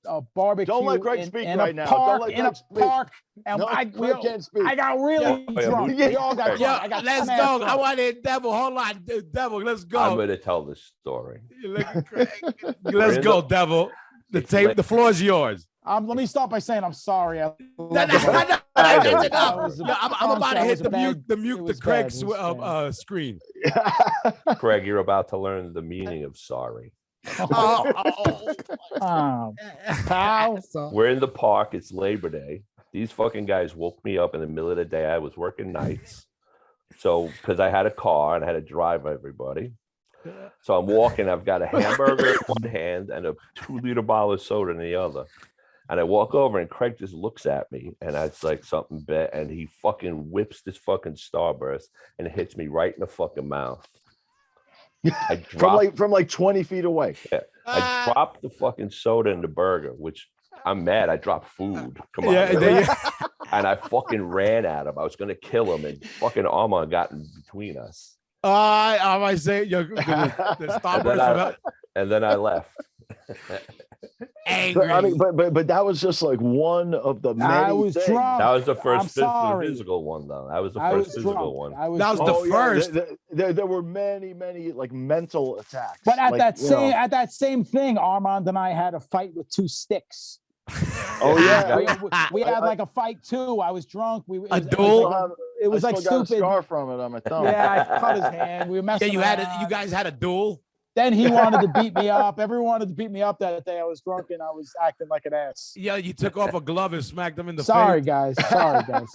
a barbecue. Don't let Greg speak right now. In a park, and I got really drunk. We all got drunk. I got let's go. Drunk. I want it, Devil. Hold on, Devil. Let's go. I'm going to tell the story. Let's go, Devil. The floor is yours. Let me start by saying I'm sorry. I'm about to hit the mute the Craig's screen. Craig, you're about to learn the meaning of sorry. Pal. We're in the park. It's Labor Day. These fucking guys woke me up in the middle of the day. I was working nights. So, because I had a car and I had to drive everybody. So I'm walking. I've got a hamburger in one hand and a 2-liter bottle of soda in the other. And I walk over, and Craig just looks at me, and it's like something bad. And he fucking whips this fucking Starburst, and it hits me right in the fucking mouth. I from like 20 feet away. Yeah, I dropped the fucking soda in the burger, which I'm mad. I dropped food. Come on. And I fucking ran at him. I was gonna kill him, and fucking Armand got in between us. I might say the Starburst. And then I left. Angry. I mean, but that was just like one of the many I was things. drunk. That was the first sorry. physical one, though. That was the first physical one. That was the first. There were many like mental attacks. But at like, that same thing, Armand and I had a fight with 2 sticks. Oh yeah, we had like a fight too. I was drunk. A duel. It was like got stupid. A scar from it on my thumb. Yeah, I cut his hand. We were messing. Yeah, you guys had a duel. Then he wanted to beat me up. Everyone wanted to beat me up that day. I was drunk and I was acting like an ass. Yeah, you took off a glove and smacked him in the Sorry, face. guys. Sorry, guys.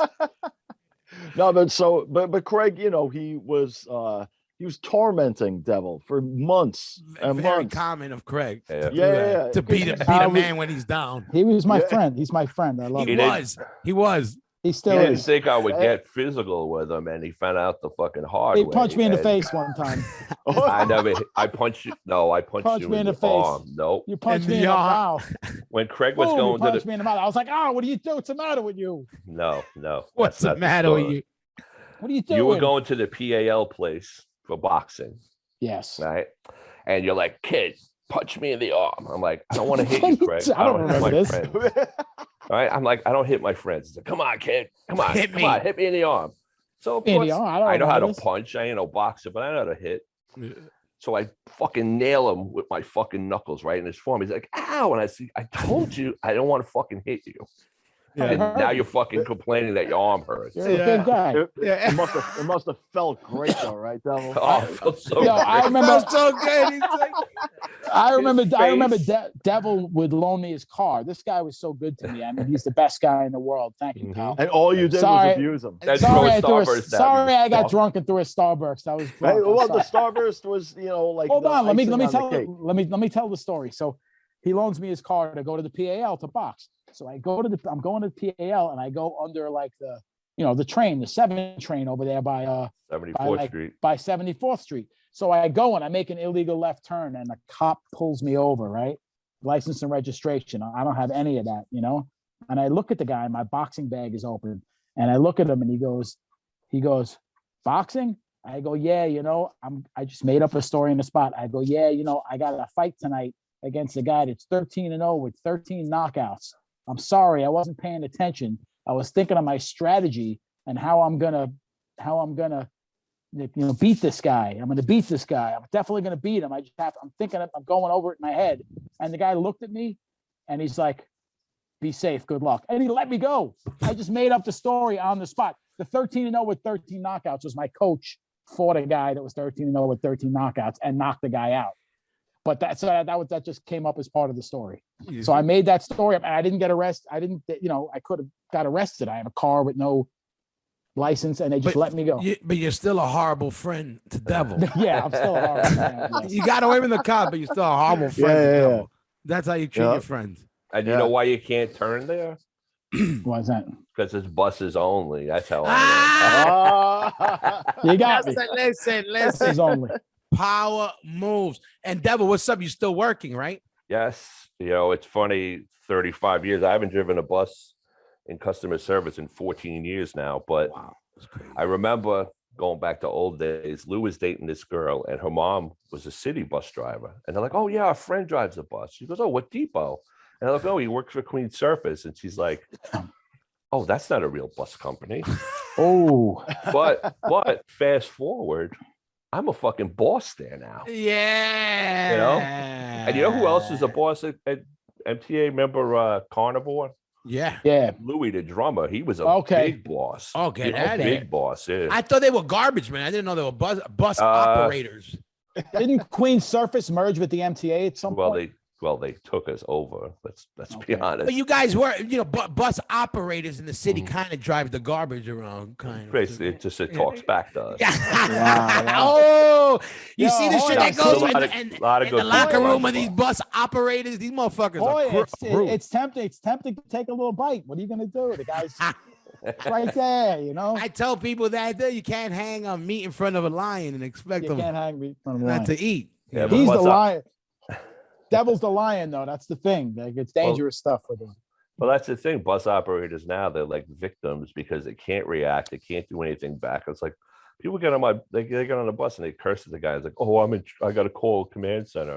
No, but Craig, he was tormenting Devil for months and Very months. common of Craig. Yeah. To beat a man when he's down. He was my friend. He's my friend. I love him. He was. He still didn't is. think I would get physical with him, and he found out the fucking hard way. He punched me in the face one time. I punched you. No, I punched you in the face. Arm. Nope. You punched me in the mouth. When Craig was going to punched me in the mouth. I was like, "Oh, what do you do? What's the matter with you?" No. What's the matter with you? What are you doing? You were going to the PAL place for boxing. Yes. Right. And you're like, "Kid, punch me in the arm." I'm like, "I don't want to hit you, Craig. I don't remember this. All right. I'm like, "I don't hit my friends." He's like, "Come on, kid. Come on. Hit me in the arm." So of course, I know how to punch. I ain't no boxer, but I know how to hit. Yeah. So I fucking nail him with my fucking knuckles right in his form. He's like, "Ow." And I told you I don't want to fucking hit you. Yeah. And now you're fucking complaining that your arm hurts. You're a good guy. It must have felt great though, right, Devil? Oh, it felt so great. I remember so good. I remember Devil would loan me his car. This guy was so good to me. I mean, he's the best guy in the world. Thank you, pal. And all you did was abuse him. Sorry, I got drunk and threw a Starburst. I was drunk. Hey, well, the Starburst was, like. Hold on, let me tell the story. So he loans me his car to go to the PAL to box. So I'm going to the PAL and I go under like the train, the 7 train over there by 74th Street. By 74th Street. So I go and I make an illegal left turn and a cop pulls me over, right? License and registration. I don't have any of that, And I look at the guy, my boxing bag is open. And I look at him and he goes, "Boxing?" I go, "Yeah, I just made up a story in the spot." I go, "Yeah, I got a fight tonight against a guy that's 13-0 with 13 knockouts. I'm sorry, I wasn't paying attention. I was thinking of my strategy and how I'm gonna beat this guy. I'm gonna beat this guy. I'm definitely gonna beat him. I'm going over it in my head." And the guy looked at me and he's like, "Be safe, good luck." And he let me go. I just made up the story on the spot. The 13-0 with 13 knockouts was my coach fought a guy that was 13-0 with 13 knockouts and knocked the guy out. But that just came up as part of the story. So I made that story up and I didn't get arrested. I could have got arrested. I have a car with no license and they just let me go. But you're still a horrible friend to Devil. Yeah, I'm still a horrible friend. Yes. You got away from the cop, but you're still a horrible friend to Devil. That's how you treat your friends. And you know why you can't turn there? Why is that? Because it's buses only. That's how I know. You got me. Listen. Buses only. Power moves. And Devil, what's up? You still working, right? Yes. It's funny, 35 years. I haven't driven a bus in customer service in 14 years now. But wow, that's crazy. I remember going back to old days, Lou was dating this girl and her mom was a city bus driver. And they're like, "Oh, yeah, our friend drives a bus." She goes, "Oh, what depot?" And I'm like, "Oh, he works for Queen Surface." And she's like, "Oh, that's not a real bus company." Oh. But fast forward, I'm a fucking boss there now. Yeah. And you know who else is a boss at MTA? Remember Carnivore? Yeah. Louis, the drummer, he was a big boss. Okay, big boss. Yeah. I thought they were garbage, man. I didn't know they were bus operators. Didn't Queen Surface merge with the MTA at some point? Well, well, they took us over. Let's Okay. be honest. But you guys were, bus operators in the city kind of drive the garbage around, kind of. Basically, it talks back to us. Wow. Oh, you Yo, see the shit Hoya, that goes see? in the Lot of good locker people room on of these the bus operators. These motherfuckers Boy, are it's tempting. It's tempting to take a little bite. What are you gonna do? The guy's right there, I tell people that you can't hang a meat in front of a lion and expect You them can't hang meat from a not lion. to eat. Yeah, He's the what's up? lion. Devil's the lion, though. That's the thing. Like, it's dangerous stuff for them. Well, that's the thing. Bus operators now, they're like victims because they can't react. They can't do anything back. It's like people get on they get on the bus and they curse at the guy. It's like, oh, I got to call command center.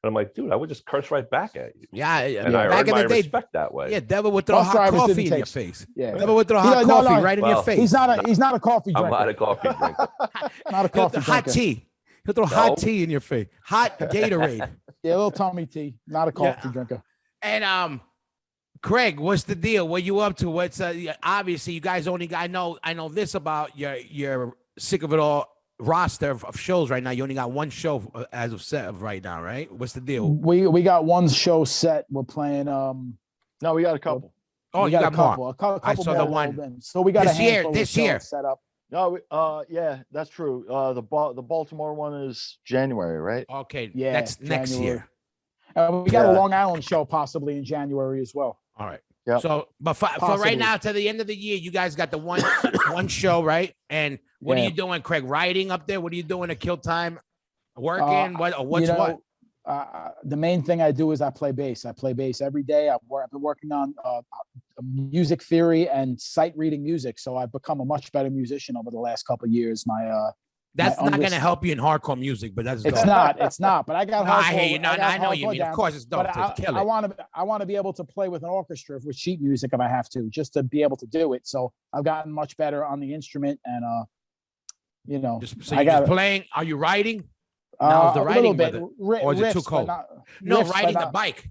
And I'm like, dude, I would just curse right back at you. Yeah, And I back earned in my the day, respect that way. yeah, Devil would throw Bus hot drivers coffee didn't in your take- face. Yeah. Devil would throw hot No, coffee right in your well, face. He's not a coffee I'm drinker. not a coffee drinker. Not a He'll coffee throw hot drinker. tea. He'll throw hot tea in your face. Hot Gatorade. Yeah, a little tummy tea. Not a coffee drinker. And Craig, what's the deal? What you up to? What's obviously you guys only I know this about your Sick of It All roster of shows right now. You only got one show as of set of right now, right? What's the deal? We got one show set. We're playing. No, we got a couple. Oh, we you got a couple. more. A couple I saw more the rolled one in. So we got this a year. handful This of shows year. set up. No, yeah, that's true. The Baltimore one is January, right? Okay, Yeah, that's next January. year. We got a Yeah. Long Island show possibly in January as well. All right. Yep. So, but for right Possibly. now, to the end of the year, you guys got the one show, right? And what are Yeah. you doing, Craig? Writing up there? What are you doing to kill time? Working? What's what? The main thing I do is I play bass. I play bass every day. I've been working on music theory and sight reading music, so I've become a much better musician over the last couple of years. That's not going to help you in hardcore music, but that's it's dope. not. It's not. But I got. No, I hardcore, hear you. No, I know you hardcore mean. down, Of course, it's dope but to kill it. I want to be able to play with an orchestra with sheet music if I have to, just to be able to do it. So I've gotten much better on the instrument, and So you're just playing. Are you writing? Now is the a writing little bit, or is it riffs, too but cold? not- No, riffs, but riding the not- bike.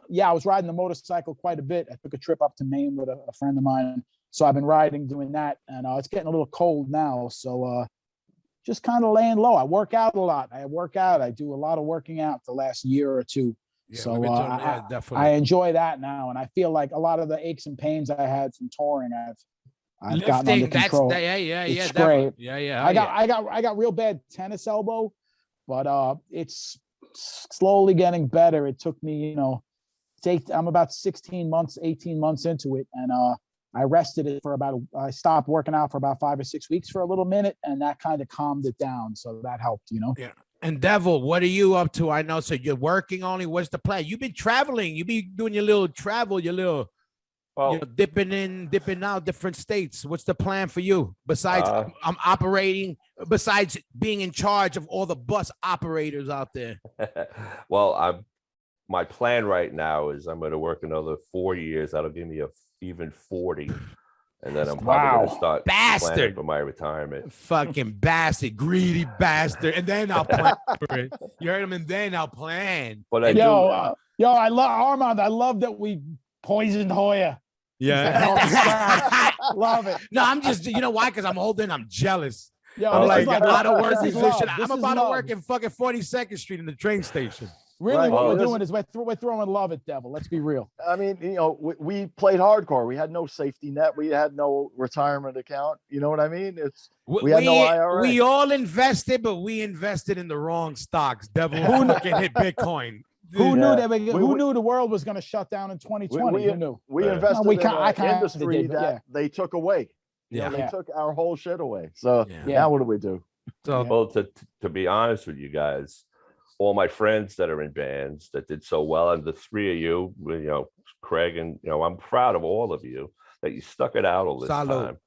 Yeah, I was riding the motorcycle quite a bit. I took a trip up to Maine with a friend of mine. So I've been riding, doing that. And it's getting a little cold now. So just kind of laying low. I work out a lot. I do a lot of working out the last year or two. Yeah, So we've been doing- I definitely. enjoy that now. And I feel like a lot of the aches and pains I had from touring, I've gotten under control. Yeah, It's definitely. great. Yeah. I got real bad tennis elbow, but it's slowly getting better. It took me, I'm about 18 months into it, and I rested it for I stopped working out for about 5 or 6 weeks for a little minute, and that kind of calmed it down. So that helped, Yeah. And Devil, what are you up to? I know. So you're working only. What's the plan? You've been traveling. You be doing your little travel, dipping out different states. What's the plan for you? Besides, I'm operating. Besides being in charge of all the bus operators out there. Well, my plan right now is I'm going to work another 4 years. That'll give me a even 40. And then I'm probably going to start planning for my retirement. Fucking bastard, greedy bastard. And then I'll plan for it. You heard him, and then I'll plan. But I love Armand. I love that we poisoned Hoya. Yeah. Love it. No, I'm just, you know why? Because I'm jealous. Yo, I'm like, this is out of work this is musician. love. I'm This is about to love. work in fucking 42nd Street in the train station. Really, Right. what Well, we're doing is we're throwing love at Devil. Let's be real. I mean, we played hardcore. We had no safety net. We had no retirement account. You know what I mean? We had no IRA. We all invested, but we invested in the wrong stocks. Devil fucking hit Bitcoin. Who Yeah. knew the world was going to shut down in 2020? Who knew? We invested we in I an kinda industry did, that yeah. they took away. Yeah. They took our whole shit away. So Yeah. now what do we do? So Well, to be honest with you guys, all my friends that are in bands that did so well, and the three of you, Craig, and I'm proud of all of you that you stuck it out all this time.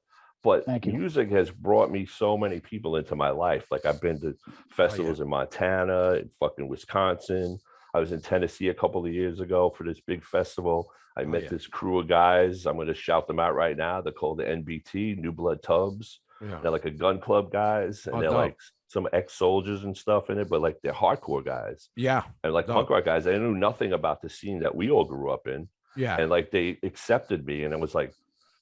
But Thank you. music has brought me so many people into my life. Like I've been to festivals in Montana, in fucking Wisconsin. I was in Tennessee a couple of years ago for this big festival. I met this crew of guys. I'm going to shout them out right now. They're called the NBT, New Blood Tubs. yeah. They're like a gun club guys, and they're dope. like some ex-soldiers and stuff in it, but like they're hardcore guys Yeah. and like Dope. punk rock guys. They knew nothing about the scene that we all grew up in, Yeah. and like they accepted me, and it was like,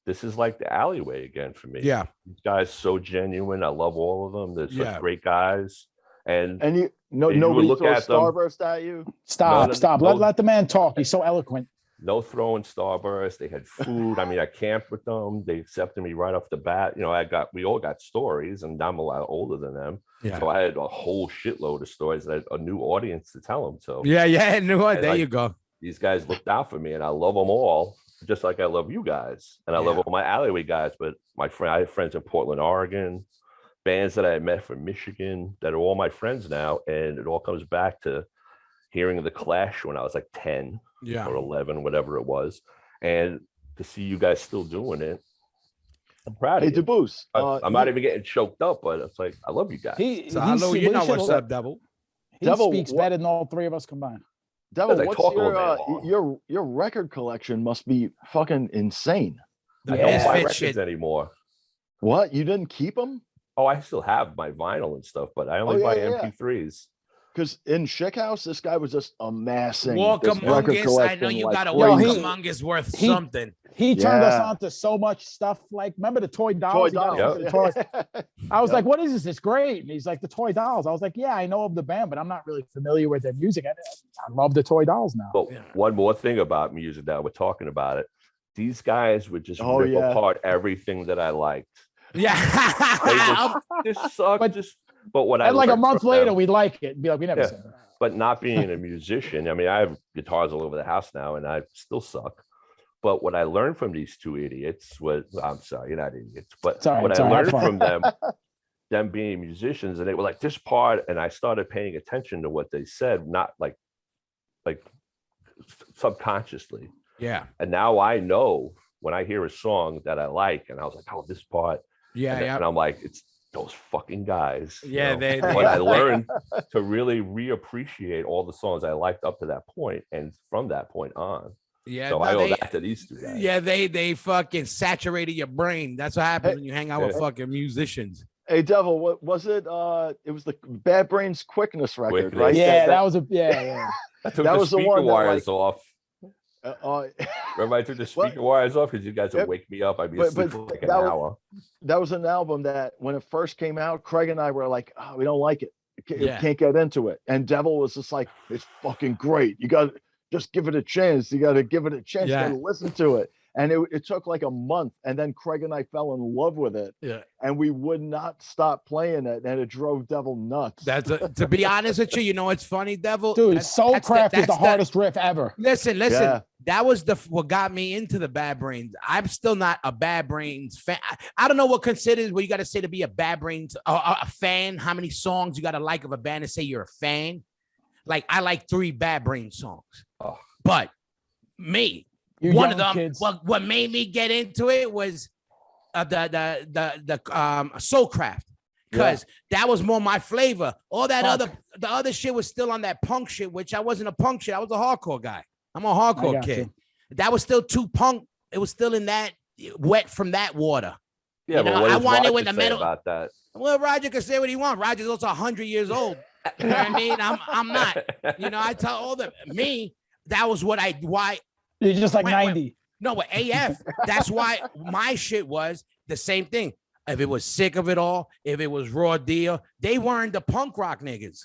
this is like the alleyway again for me. Yeah. These guys so genuine. I love all of them. They're such great guys, And you you nobody would look throws at them. Starburst at you. Stop. No. Let the man talk. He's so eloquent. No throwing Starburst. They had food. I mean, I camped with them. They accepted me right off the bat. You know, we all got stories, and I'm a lot older than them. Yeah. So I had a whole shitload of stories that I had a new audience to tell them to. Yeah. There like, you go. These guys looked out for me, and I love them all, just like I love you guys, and I love all my alleyway guys. But I have friends in Portland, Oregon, bands that I had met from Michigan that are all my friends now, and it all comes back to hearing the Clash when I was like 10 or 11, whatever it was, and to see you guys still doing it. I'm proud of you. DeBoos, I'm not even getting choked up, but it's like I love you guys. You know what's up, Devil. He speaks better than all three of us combined. Devil, what's your record collection must be fucking insane. I don't buy records anymore. What? You didn't keep them? Oh, I still have my vinyl and stuff, but I only buy MP3s. Because in Schickhaus, this guy was just amassing. Walk Among Us. I know you got a Walk Among Us worth something. He turned us on to so much stuff. Like, remember the toy dolls? I was like, what is this? It's great. And he's like, the toy dolls. I was like, yeah, I know of the band, but I'm not really familiar with their music. I love the toy dolls now. But one more thing about music that we're talking about it. These guys would just rip apart everything that I liked. Yeah. This sucks. But what and like a month later, we'd like it. Be like, we never said that. But not being a musician, I mean, I have guitars all over the house now, and I still suck. But what I learned from these two idiots was, I'm sorry, you're not idiots, but what I learned from them being musicians, and they were like, this part, and I started paying attention to what they said, not like subconsciously. Yeah. And now I know when I hear a song that I like, and I was like, oh, this part. And I'm like, it's those fucking guys. Yeah, But I learned to really reappreciate all the songs I liked up to that point, and from that point on. Yeah, so I owe that to these two guys. Yeah, they fucking saturated your brain. That's what happens when you hang out with fucking musicians. Hey, Devil, what was it? It was the Bad Brains Quickness record, right? Yeah, that was I took the speaker wires off. Remember, I took the speaker wires off because you guys would wake me up. I'd be asleep for like an hour. That was an album that when it first came out, Craig and I were like, oh, we don't like it. Can't get into it. And Devil was just like, it's fucking great. You got to just give it a chance. You got to give it a chance. You got to listen to it. And it took like a month. And then Craig and I fell in love with it. Yeah. And we would not stop playing it. And it drove Devil nuts. To be honest with you, you know, it's funny, Devil. Dude, Soulcraft is the hardest riff ever. Listen. Yeah. That was what got me into the Bad Brains. I'm still not a Bad Brains fan. I don't know what considers what you got to say to be a Bad Brains, a fan. How many songs you got to like of a band to say you're a fan? Like, I like 3 Bad Brains songs. Oh. But me, one of them, what made me get into it was the Soulcraft, because that was more my flavor. All that the other shit was still on that punk shit, which I wasn't a punk shit. I was a hardcore guy. I'm a hardcore kid. That was still too punk. It was still in that wet from that water. Yeah, but what I wanted with the metal about that. Well, Roger can say what he wants. Roger's also 100 years old. You know what I mean? I'm not. You know, I tell all them me. That was why. You're just like 90. No, but AF. That's why my shit was the same thing. If it was Sick of It All, if it was Raw Deal, they weren't the punk rock niggas.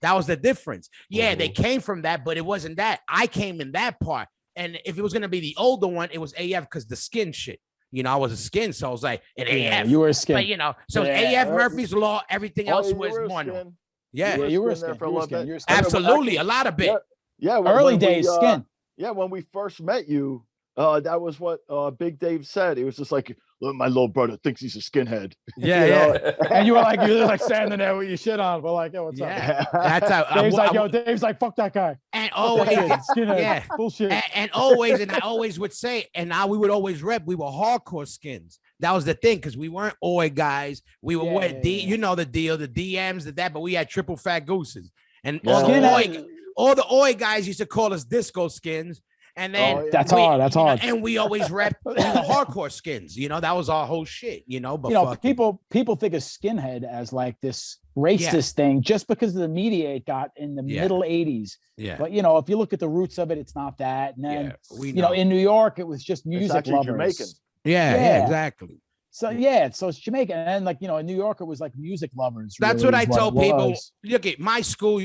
That was the difference. Yeah, they came from that, but it wasn't that. I came in that part. And if it was going to be the older one, it was AF because the skin shit. You know, I was a skin, so I was like, an AF. You were a skin. But, you know, so AF, Murphy's Law, everything else was one. Yeah, you were a skin for a little bit. Absolutely, a lot of bit. Yeah, early days, skin. Yeah, when we first met you, that was what Big Dave said. He was just like, look, my little brother thinks he's a skinhead. Yeah, and you were like standing there with your shit on. We're like, yo, what's up? That's how Dave's like, fuck that guy. And always, skinhead, bullshit. And always, and I always would say, and now we would always rep, we were hardcore skins. That was the thing, because we weren't Oi guys. We were you know the deal, the DMs, that, but we had triple fat gooses. And all the Oi guys used to call us disco skins. And then that's hard. And we always rep the hardcore skins. You know, that was our whole shit. You know, but people think of skinhead as like this racist thing just because of the media it got in the middle 80s. Yeah. But you know, if you look at the roots of it, it's not that. And then you know, in New York, it was just music lovers. Jamaican. Yeah, exactly. So yeah, so it's Jamaican, and then like in New York it was like music lovers. That's really, what I tell people. was. Look at my school.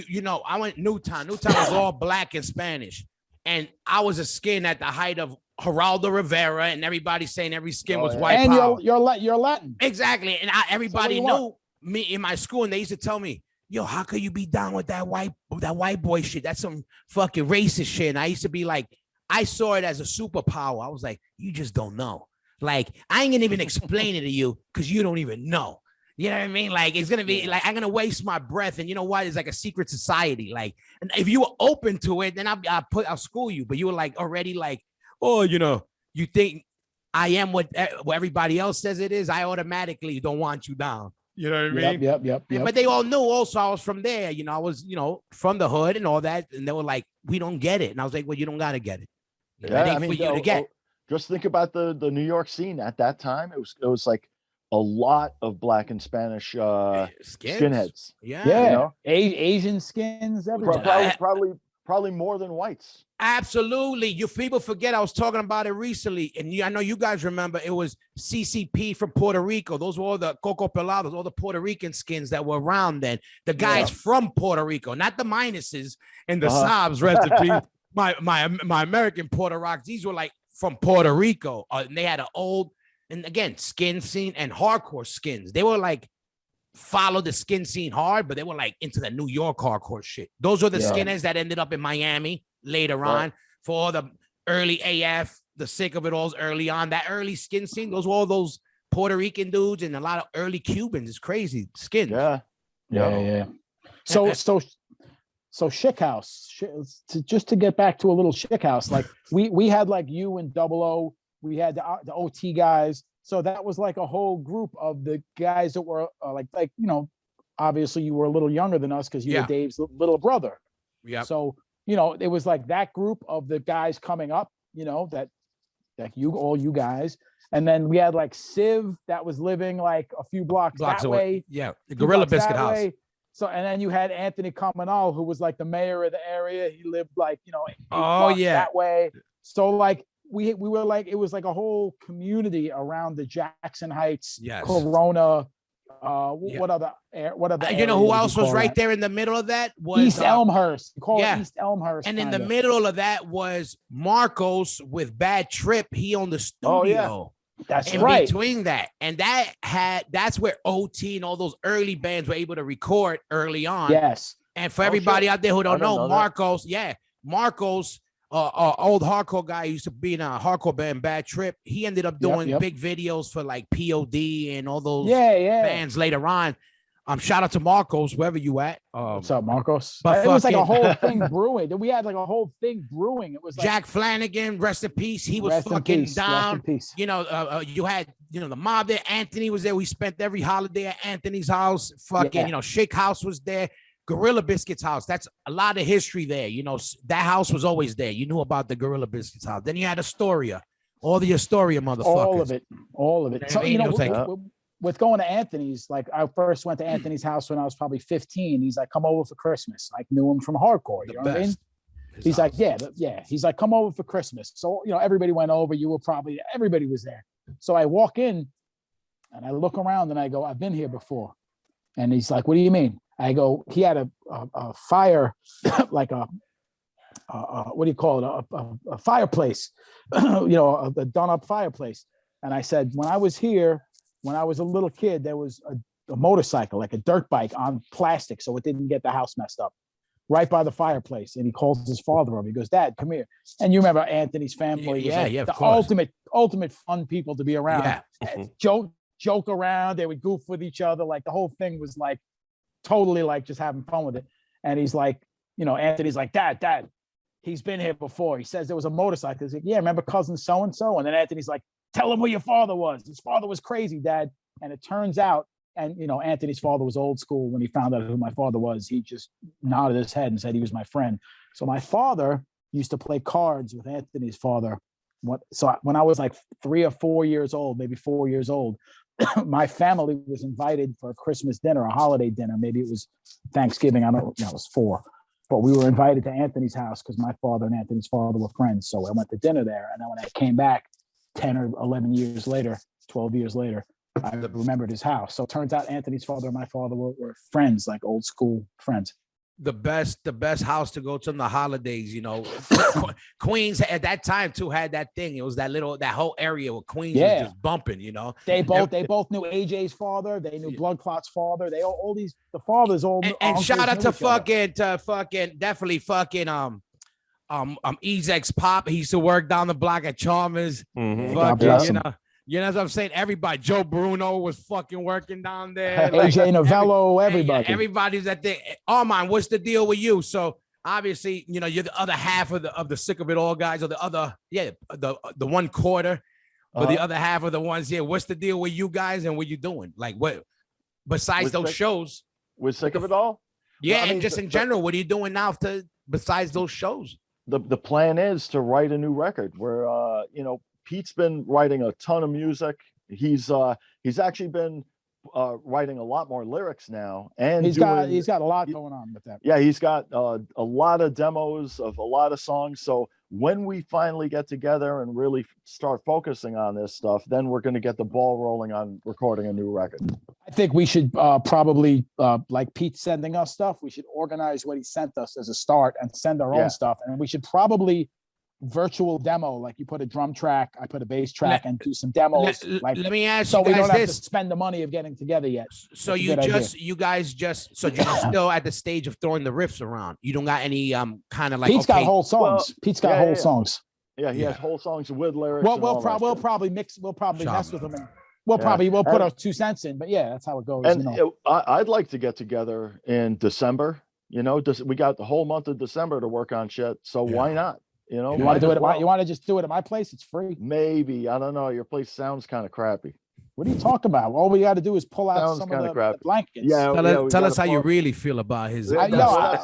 I went Newtown. Newtown was all black and Spanish, and I was a skin at the height of Geraldo Rivera, and everybody saying every skin was white and power. You're Latin. Exactly, and everybody knew me in my school, and they used to tell me, "Yo, how could you be down with that white boy shit? That's some fucking racist shit." And I used to be like, I saw it as a superpower. I was like, you just don't know. Like, I ain't gonna even explain it to you because you don't even know. You know what I mean? Like, it's gonna be like I'm gonna waste my breath. And you know what? It's like a secret society. Like, and if you were open to it, then I'll school you. But you were like already like, oh, you think I am what everybody else says it is. I automatically don't want you down. You know what I mean? Yep. But they all knew also I was from there. I was, from the hood and all that. And they were like, we don't get it. And I was like, well, you don't gotta get it. Yeah, for you to get. Just think about the New York scene at that time. It was like a lot of black and Spanish skinheads. Yeah. Asian skins, everything. Probably more than whites. Absolutely. You people forget I was talking about it recently, and I know you guys remember it was CCP from Puerto Rico. Those were all the Coco Pelados, all the Puerto Rican skins that were around then. The guys from Puerto Rico, not the minuses and the Sobs recipe. My American Puerto Rocks. These were like from Puerto Rico, and they had an old, and again, skin scene and hardcore skins. They were like follow the skin scene hard, but they were like into the New York hardcore shit. Those were the skinheads that ended up in Miami later on for all the early AF, the sick of it all's early on. That early skin scene, those were all those Puerto Rican dudes and a lot of early Cubans. It's crazy. Skins. Yeah. So Schickhaus, just to get back to a little Schickhaus, like we had like you and Double O, we had the OT guys. So that was like a whole group of the guys that were like obviously you were a little younger than us because you were Dave's little brother. Yeah. So it was like that group of the guys coming up, that all you guys, and then we had like Civ that was living like a few blocks that way. Yeah, the Gorilla Biscuit House. Way. So, and then you had Anthony Caminal, who was like the mayor of the area. He lived like, that way. So like we were like, it was like a whole community around the Jackson Heights, Corona. What other who else was right there in the middle of that was East Elmhurst. East Elmhurst. And in the middle of that was Marcos with Bad Trip. He owned the studio. Oh, yeah. That's in right. Between that, and that's where OT and all those early bands were able to record early on. Yes. And for everybody out there who don't know Marcos, Marcos, old hardcore guy, used to be in a hardcore band, Bad Trip. He ended up doing big videos for like POD and all those bands later on. Shout out to Marcos, wherever you at. What's up, Marcos? But it was like a whole thing brewing. We had like a whole thing brewing. It was like, Jack Flanagan, rest in peace. He was fucking down. You had the mob there. Anthony was there. We spent every holiday at Anthony's house. Fucking Schickhaus was there. Gorilla Biscuits house. That's a lot of history there. That house was always there. You knew about the Gorilla Biscuits house. Then you had Astoria, all the Astoria motherfuckers. All of it. So with going to Anthony's, like I first went to Anthony's house when I was probably 15. He's like, come over for Christmas. I knew him from hardcore. You know what I mean? He's like, yeah. He's like, come over for Christmas. So, everybody went over. Everybody was there. So I walk in and I look around and I go, I've been here before. And he's like, what do you mean? I go, he had a fire, like what do you call it? A fireplace, a done up fireplace. And I said, when I was here, when I was a little kid, there was a motorcycle, like a dirt bike on plastic, so it didn't get the house messed up, right by the fireplace. And he calls his father over. He goes, Dad, come here. And you remember Anthony's family was the ultimate fun people to be around. Yeah. Joke around. They would goof with each other. Like the whole thing was like totally like just having fun with it. And he's like, Anthony's like, Dad, he's been here before. He says there was a motorcycle. He's like, yeah, remember cousin so-and-so? And then Anthony's like, tell him who your father was. His father was crazy, Dad. And it turns out, and Anthony's father was old school. When he found out who my father was, he just nodded his head and said he was my friend. So my father used to play cards with Anthony's father. So when I was like 3 or 4 years old, maybe 4 years old, my family was invited for a Christmas dinner, a holiday dinner. Maybe it was Thanksgiving. I don't know. It was 4. But we were invited to Anthony's house because my father and Anthony's father were friends. So I went to dinner there. And then when I came back 10 or 11 years later, 12 years later, I remembered his house. So it turns out Anthony's father and my father were friends, like old school friends. The best house to go to in the holidays, you know. Queens at that time too had that thing. It was that whole area where Queens was just bumping, you know. They both knew AJ's father. They knew Blood Clot's father. They all these the fathers all. And shout out to fucking definitely fucking Ezek's pop. He used to work down the block at Chalmers. Fucking, you know what I'm saying? Everybody, Joe Bruno was fucking working down there. AJ Novello, everybody. Everybody's at the Armand. What's the deal with you? So obviously, you know, you're the other half of the sick of it all guys, or the other, the 1/4, but the other half of the ones here. What's the deal with you guys and what you doing? Like what besides those shows? We're sick of it all? Yeah, well, I mean, and just in general, what are you doing now besides those shows? The plan is to write a new record where you know, Pete's been writing a ton of music. He's actually been writing a lot more lyrics now, and he's got a lot going on with that. Yeah, he's got a lot of demos of a lot of songs. So when we finally get together and really start focusing on this stuff, then we're going to get the ball rolling on recording a new record. I think we should probably, like Pete sending us stuff, we should organize what he sent us as a start and send our own stuff, and we should probably virtual demo, like you put a drum track, I put a bass track, and do some demos. Let me ask you guys, so we don't have to spend the money of getting together yet. So you're still at the stage of throwing the riffs around. You don't got any kind of like Pete's got whole songs. Well, Pete's got whole songs. Yeah, he has whole songs with lyrics. Well, we'll probably mess with them, and we'll put our 2 cents in. But yeah, that's how it goes. And you know. I'd like to get together in December. You know, we got the whole month of December to work on shit. So why not? You know, you want to do it? You want to just do it at my place? It's free. Maybe, I don't know. Your place sounds kind of crappy. What are you talking about? All we got to do is pull out some of the blankets. Yeah, tell us how you really feel about his. That's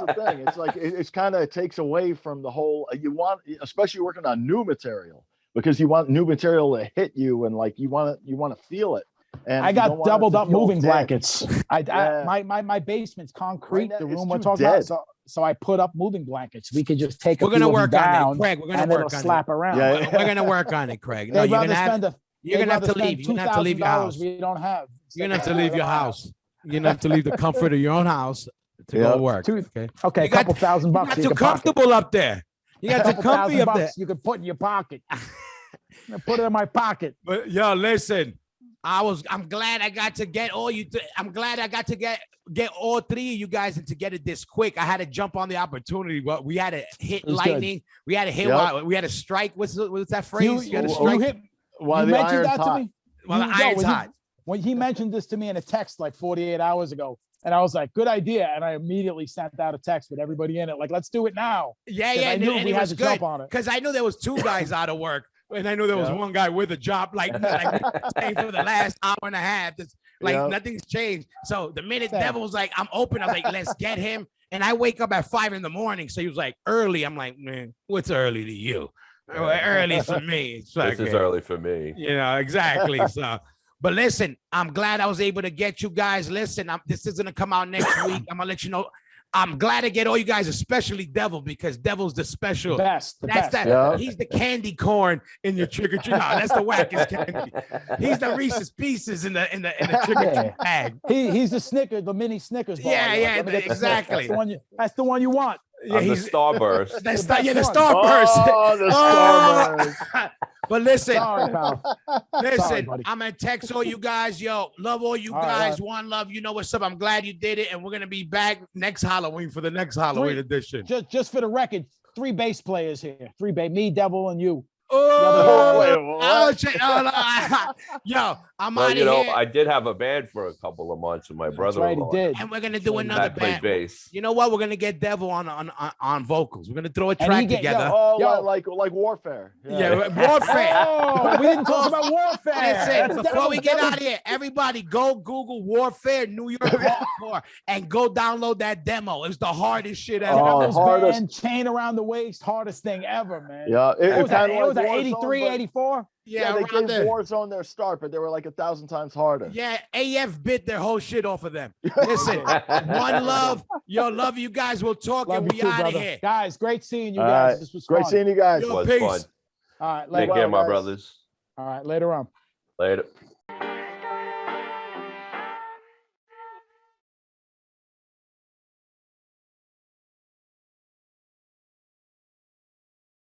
the thing. It's like it's kind of takes away from the whole. You want, especially working on new material, because you want new material to hit you, and like you want to feel it. And I got doubled up moving blankets. My basement's concrete. The room we're talking about. So I put up moving blankets. We could just take. We're gonna work on it, Craig. We're gonna work on it. Slap around. Yeah. We're gonna work on it, Craig. No, you're gonna have to leave. You're gonna have to leave your house. We don't have. You're gonna have to leave your house. You're gonna have to leave the comfort of your own house to go work. Okay, a couple $1,000. You got too comfortable up there. You got too comfy up there. You can put in your pocket. Put it in my pocket. But yo, listen. I'm glad I got to get all you. I'm glad I got to get all 3 of you guys and to get it this quick. I had to jump on the opportunity, but we had to hit lightning. Good. We had to hit. We had to strike. What's that phrase? You had to strike. You mentioned that to me. Well, the iron's hot. When he mentioned this to me in a text like 48 hours ago, and I was like, "Good idea," and I immediately sent out a text with everybody in it, like, "Let's do it now." Yeah, and we had to jump on it because I knew there was 2 guys out of work. And I know there was one guy with a job, like for the last hour and a half. Nothing's changed. So the minute Devil was like, I'm open, I was like, let's get him. And I wake up at 5 a.m. So he was like, early. I'm like, man, what's early to you? Early for me. This is early for me. You know, exactly. So, but listen, I'm glad I was able to get you guys. Listen, this is going to come out next week. I'm going to let you know. I'm glad to get all you guys, especially Devil, because Devil's the special. Best. He's the candy corn in your trick or treat. No, that's the wackest candy. He's the Reese's Pieces in the trick or treat bag. He's the Snickers, the mini Snickers bar. Exactly. That's the one you want. Yeah, he's the Starburst. The Starburst. Oh, the Starburst. But listen, sorry, pal. Listen, I'm gonna text all you guys. Yo, love all you guys. Right. One love. You know what's up. I'm glad you did it, and we're gonna be back next Halloween for the next Halloween edition. Just for the record, 3 bass players here. 3 bass, me, Devil, and you. Yo, I'm out of here. I did have a band for a couple of months with my brother. Right, he did. And we're gonna do another band. Bass. You know what? We're gonna get Devil on vocals. We're gonna throw a track together. Like Warfare. Yeah, Warfare. We didn't talk about Warfare. Listen, before we get out of here, everybody go Google Warfare New York Hardcore and go download that demo. It's the hardest shit ever. Band, chain around the waist, hardest thing ever, man. Yeah, it was 83, 84. Yeah, they gave Warzone their start, but they were like 1,000 times harder. Yeah, AF bit their whole shit off of them. Listen, one love. Yo, love you guys. We'll talk and we out of here. Guys, great seeing you guys. This was great seeing you guys. It was peace. fun. All right, take care, my brothers. All right, later on. Later.